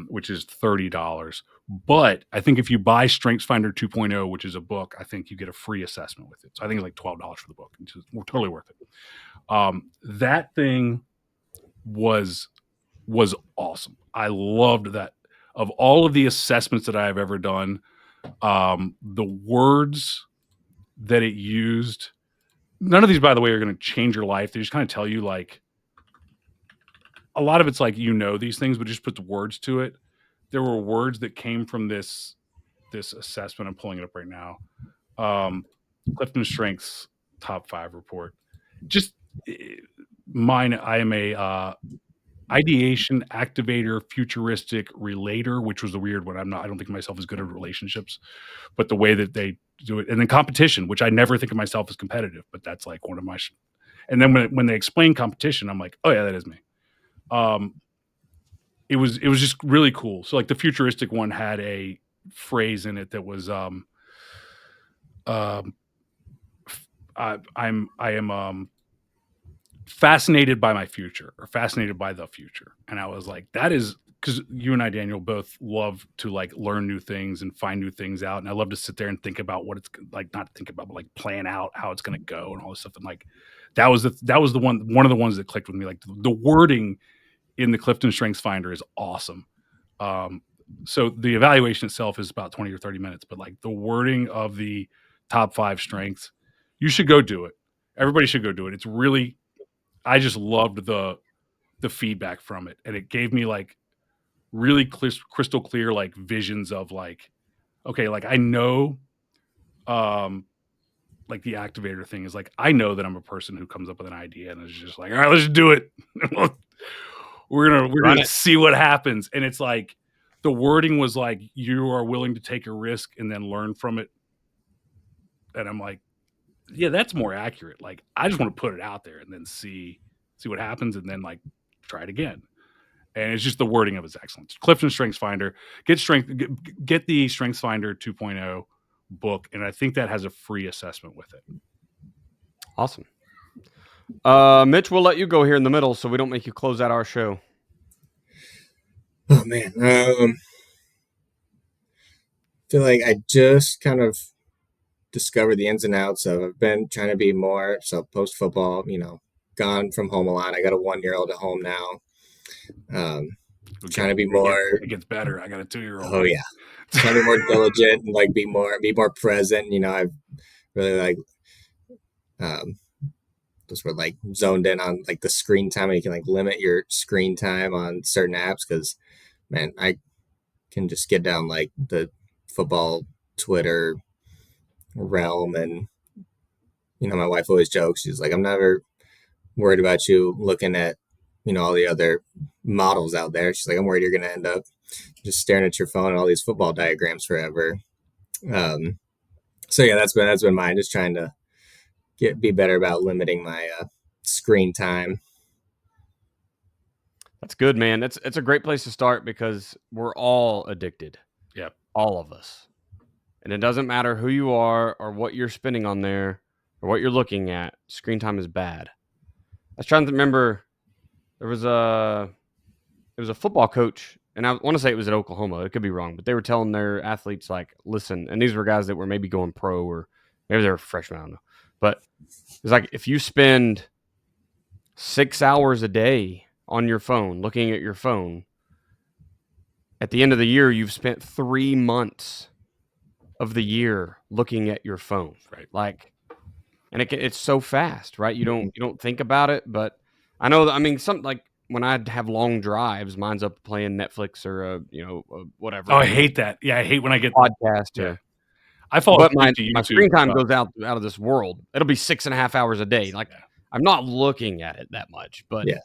B: which is $30. But I think if you buy Strengths Finder 2.0, which is a book, I think you get a free assessment with it. So I think it's like $12 for the book, which is totally worth it. That thing was awesome. I loved that. Of all of the assessments that I have ever done, the words that it used, none of these, by the way, are going to change your life. They just kind of tell you, like, a lot of it's like, these things, but just put the words to it. There were words that came from this assessment. I'm pulling it up right now. Clifton Strengths top 5 report. Just mine. I am a ideation, activator, futuristic, relator, which was a weird one. I don't think of myself as good at relationships, but the way that they do it, and then competition, which I never think of myself as competitive, but that's like one of my. And then when they explain competition, I'm like, oh yeah, that is me. It was just really cool. So like the futuristic one had a phrase in it that was I am fascinated by my future, or fascinated by the future. And I was like, that is, because you and I, Daniel, both love to like learn new things and find new things out. And I love to sit there and think about what it's like, not think about, but like plan out how it's going to go and all this stuff. And like, that was one of the ones that clicked with me. Like the wording in the Clifton Strengths Finder is awesome. So the evaluation itself is about 20 or 30 minutes, but like the wording of the top 5 strengths, you should go do it. Everybody should go do it. It's really, I just loved the feedback from it. And it gave me like really crystal clear, like visions of like, okay, like I know, like the activator thing is like, I know that I'm a person who comes up with an idea and is just like, all right, let's do it. We're gonna see what happens. And it's like the wording was like, you are willing to take a risk and then learn from it. And I'm like, yeah, that's more accurate. Like, I just want to put it out there and then see what happens, and then like try it again. And it's just the wording of it's excellent. Clifton Strengths Finder, get the Strengths Finder 2.0 book, and I think that has a free assessment with it.
A: Awesome. Mitch, we'll let you go here in the middle so we don't make you close out our show.
C: Oh man, I feel like I just kind of discovered the ins and outs of. I've been trying to be more post football, gone from home a lot. I got a 1-year-old at home now. Trying to be more.
B: It gets better. I got a 2-year-old.
C: Oh yeah, trying to be more diligent and like be more present. I've really like just were like zoned in on like the screen time, and you can like limit your screen time on certain apps, because man, I can just get down like the football Twitter realm. And my wife always jokes, she's like, I'm never worried about you looking at all the other models out there. She's like, I'm worried you're gonna end up just staring at your phone and all these football diagrams forever. So yeah, that's been mine, just trying to be better about limiting my screen time.
A: That's good, man. It's a great place to start because we're all addicted.
B: Yep.
A: All of us. And it doesn't matter who you are or what you're spending on there or what you're looking at. Screen time is bad. I was trying to remember, there was a football coach, and I want to say it was at Oklahoma. It could be wrong, but they were telling their athletes, like, listen, and these were guys that were maybe going pro or maybe they were freshmen, I don't know. But it's like, if you spend 6 hours a day on your phone, looking at your phone, at the end of the year, you've spent 3 months of the year looking at your phone.
B: Right.
A: Like, and it's so fast, right? You don't think about it, but I know that, I mean, some, like, when I have long drives, mine's up playing Netflix or whatever.
B: Oh, I hate that. Yeah, I hate when I get
A: podcast.
B: Yeah. I fall
A: but
B: asleep to
A: my
B: YouTube.
A: screen time goes out of this world. It'll be 6.5 hours a day. Like,
B: Yeah.
A: I'm not looking at it that much, but
C: Yeah.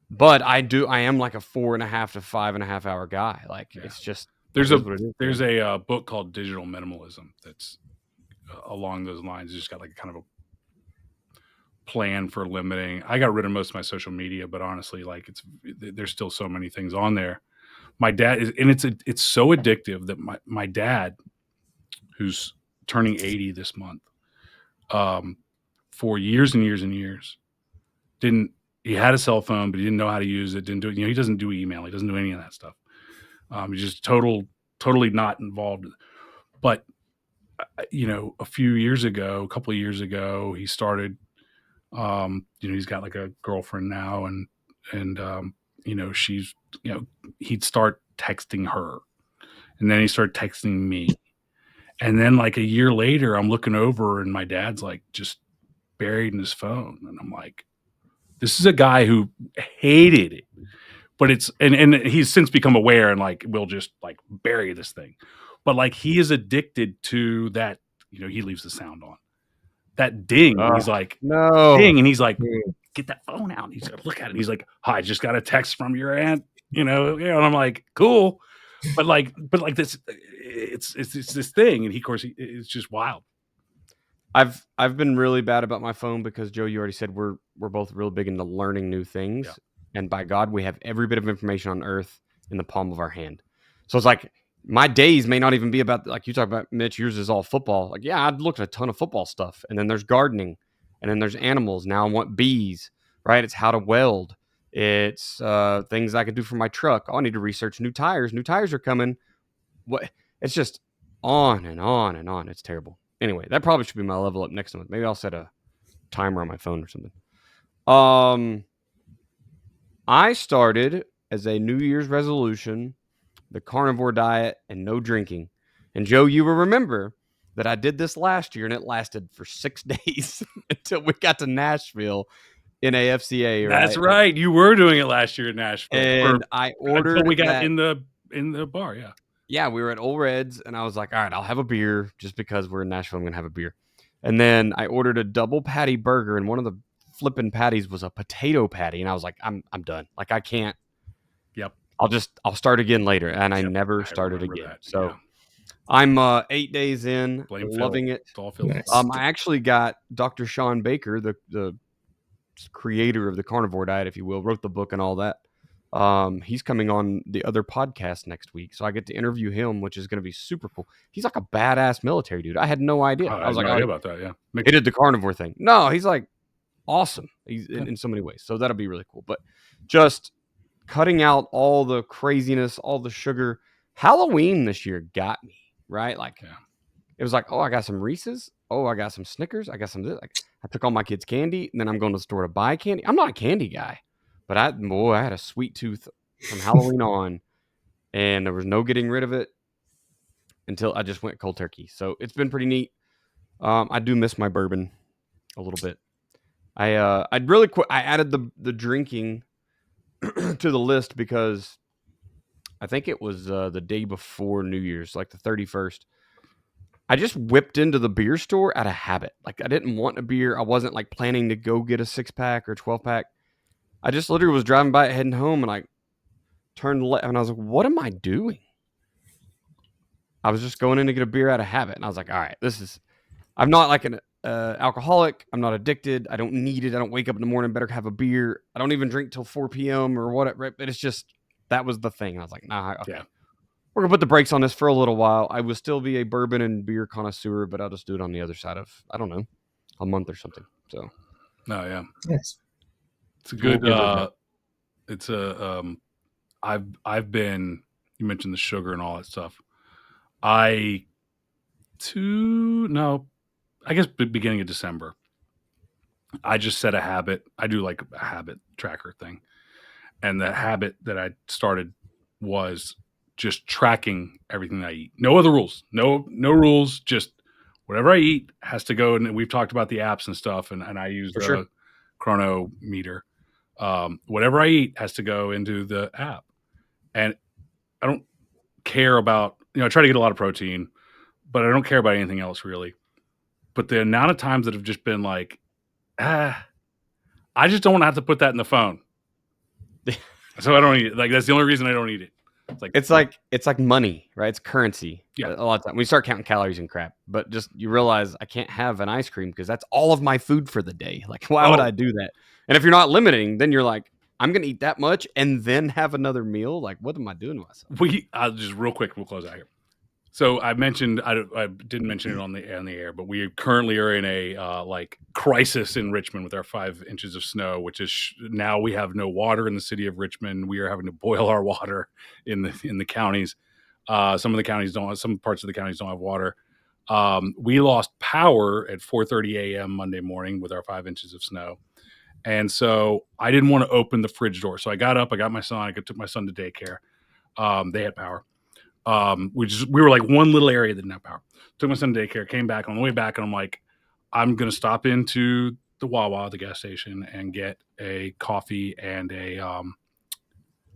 A: But I am like a 4.5 to 5.5 hour guy. Like, it's just,
B: there's
A: it is what it is,
B: there's
A: man.
B: a book called Digital Minimalism that's along those lines. It's just got like a kind of a plan for limiting. I got rid of most of my social media, but honestly, like, there's still so many things on there. My dad is, and it's so addictive that my dad, who's turning 80 this month, for years and years and years, he had a cell phone, but he didn't know how to use it. Didn't do it. He doesn't do email. He doesn't do any of that stuff. He's just totally not involved. But, a couple of years ago, he started, he's got like a girlfriend now, and she's, he'd start texting her, and then he started texting me. And then like a year later, I'm looking over and my dad's like just buried in his phone. And I'm like, this is a guy who hated it, but and he's since become aware and like, will just like bury this thing. But like, he is addicted to that, he leaves the sound on, that ding. And he's like,
A: no.
B: ding. And he's like, get that phone out. And he's going to look at it. He's like, hi, I just got a text from your aunt, and I'm like, cool. But this, it's this thing. And he, of course, it's just wild.
A: I've been really bad about my phone because, Joe, you already said we're both real big into learning new things. Yeah. And by God, we have every bit of information on earth in the palm of our hand. So it's like, my days may not even be about, like you talk about, Mitch, yours is all football. Like, yeah, I'd looked at a ton of football stuff. And then there's gardening. And then there's animals. Now I want bees, right? It's how to weld. It's things I can do for my truck. Oh, I need to research new tires. New tires are coming. What? It's just on and on and on. It's terrible. Anyway, that probably should be my level up next month. Maybe I'll set a timer on my phone or something. I started as a New Year's resolution the carnivore diet and no drinking. And Joe, you will remember that I did this last year, and it lasted for 6 days until we got to Nashville in AFCA. Right?
B: That's right. You were doing it last year in Nashville,
A: and I ordered
B: until we got in the bar. Yeah.
A: Yeah, we were at Old Reds, and I was like, all right, I'll have a beer just because we're in Nashville. I'm going to have a beer. And then I ordered a double patty burger, and one of the flipping patties was a potato patty. And I was like, I'm done. Like, I can't.
B: Yep.
A: I'll start again later. And I never started again. That. So I'm 8 days in, loving it.
B: It's all nice.
A: I actually got Dr. Sean Baker, the creator of the carnivore diet, if you will, wrote the book and all that. He's coming on the other podcast next week, so I get to interview him, which is going to be super cool. He's like a badass military dude. I had no idea.
B: I was like,
A: no
B: idea about that. Yeah,
A: he did the carnivore thing. No, he's like awesome. He's in so many ways, so that'll be really cool. But just cutting out all the craziness, all the sugar. Halloween this year got me right. Like, it was like, oh, I got some Reese's. Oh, I got some Snickers. I got some this. Like, I took all my kids' candy, and then I'm going to the store to buy candy. I'm not a candy guy. But I had a sweet tooth from Halloween on, and there was no getting rid of it until I just went cold turkey. So it's been pretty neat. I do miss my bourbon a little bit. I'd really quit. I added the drinking to the list because I think it was the day before New Year's, like the 31st. I just whipped into the beer store out of habit. Like, I didn't want a beer. I wasn't like planning to go get a 6-pack or 12-pack. I just literally was driving by it, heading home, and I turned left, and I was like, what am I doing? I was just going in to get a beer out of habit, and I was like, all right, I'm not like alcoholic. I'm not addicted. I don't need it. I don't wake up in the morning, better have a beer. I don't even drink till 4 p.m. or whatever. But it's just, that was the thing. I was like, nah, okay. We're going to put the brakes on this for a little while. I will still be a bourbon and beer connoisseur, but I'll just do it on the other side of, I don't know, a month or something. So.
B: Oh, yeah.
C: Yes.
B: It's a good, I've been, you mentioned the sugar and all that stuff. I guess beginning of December, I just set a habit. I do like a habit tracker thing. And the habit that I started was just tracking everything I eat. No other rules. No rules. Just whatever I eat has to go. And we've talked about the apps and stuff. And I use the chronometer. Whatever I eat has to go into the app. And I don't care about, I try to get a lot of protein, but I don't care about anything else really. But the amount of times that have just been like, I just don't want to have to put that in the phone. So I don't eat it. Like, that's the only reason I don't eat it.
A: It's like money, right? It's currency. Yeah. A lot of time we start counting calories and crap, but just you realize I can't have an ice cream because that's all of my food for the day. Like, why would I do that? And if you're not limiting, then you're like, I'm going to eat that much and then have another meal. Like, what am I doing to myself?
B: Just real quick, we'll close out here. So I mentioned, I didn't mention it on the air, but we currently are in a crisis in Richmond with our 5 inches of snow, which is now we have no water in the city of Richmond. We are having to boil our water in the counties. Some of the counties some parts of the counties don't have water. We lost power at 4:30 a.m. Monday morning with our 5 inches of snow. And so I didn't want to open the fridge door. So I got up, I got my son, I took my son to daycare. They had power. We were like one little area that didn't have power. Took my son to daycare, came back. On the way back, and I'm like, I'm going to stop into the Wawa, the gas station, and get a coffee and and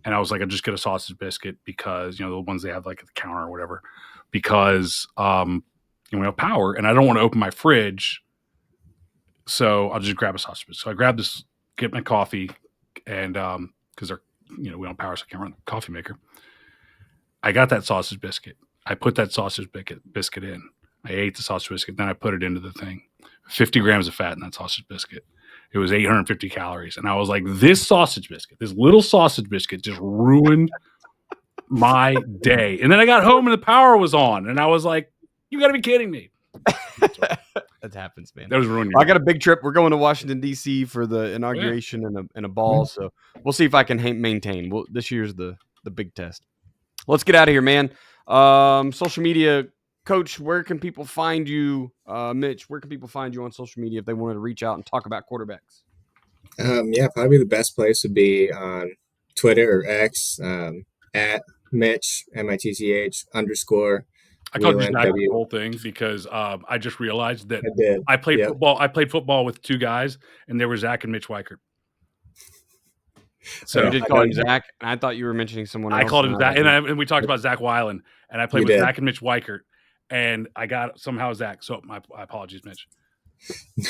B: I was like, I'll just get a sausage biscuit because, the ones they have like at the counter or whatever, because, we have power and I don't want to open my fridge. So I'll just grab a sausage biscuit. So I grab this, get my coffee, and because we don't have power, so I can't run the coffee maker. I got that sausage biscuit. I put that sausage biscuit in. I ate the sausage biscuit. Then I put it into the thing. 50 grams of fat in that sausage biscuit. It was 850 calories. And I was like, this little sausage biscuit just ruined my day. And then I got home and the power was on. And I was like, you got to be kidding me.
A: That happens, man.
B: That was ruining.
A: I got a big trip. We're going to Washington, D.C. for the inauguration and a ball. So we'll see if I can maintain. This year's the big test. Let's get out of here, man. Social media, Coach, where can people find you? Mitch, where can people find you on social media if they wanted to reach out and talk about quarterbacks?
C: Probably the best place would be on Twitter or X, at Mitch, MITCH _
B: I called you Zach the whole thing because I just realized that I played football. I played football with 2 guys, and they were Zach and Mitch Weichert.
A: So you did call him Zach, and I thought you were mentioning someone else.
B: I called him Zach, and we talked about Zach Wieland, and I played with Zach and Mitch Weichert, and I got somehow Zach. So my apologies, Mitch.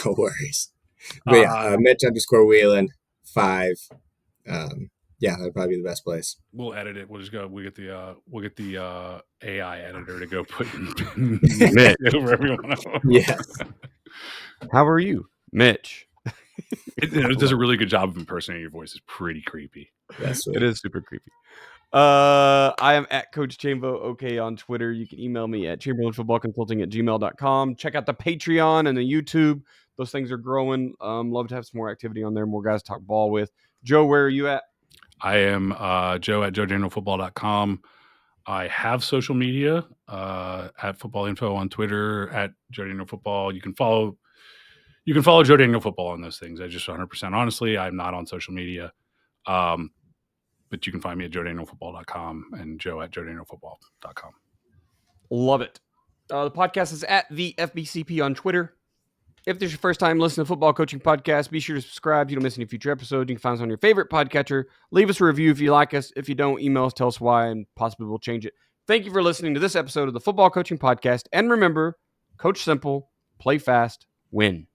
C: No worries. But Mitch _ Wieland 5. That'd probably be the best place.
B: We'll edit it. We'll just go. We'll get the AI editor to go put Mitch over everyone else.
C: Yes.
A: How are you, Mitch?
B: It does a really good job of impersonating your voice. It's pretty creepy.
A: It is super creepy. I am at Coach Chambo OK on Twitter. You can email me at chamberlainfootballconsulting@gmail.com. Check out the Patreon and the YouTube. Those things are growing. Love to have some more activity on there. More guys to talk ball with. Joe, where are you at?
B: I am Joe at joedanielfootball.com. I have social media at Football Info on Twitter, at Joe Daniel Football. You can follow Joe Daniel Football on those things. I just 100% honestly, I'm not on social media. But you can find me at joedanielfootball.com and Joe at joedanielfootball.com.
A: Love it. The podcast is at the FBCP on Twitter. If this is your first time listening to Football Coaching Podcast, be sure to subscribe so you don't miss any future episodes. You can find us on your favorite podcatcher. Leave us a review if you like us. If you don't, email us, tell us why, and possibly we'll change it. Thank you for listening to this episode of the Football Coaching Podcast. And remember, coach simple, play fast, win.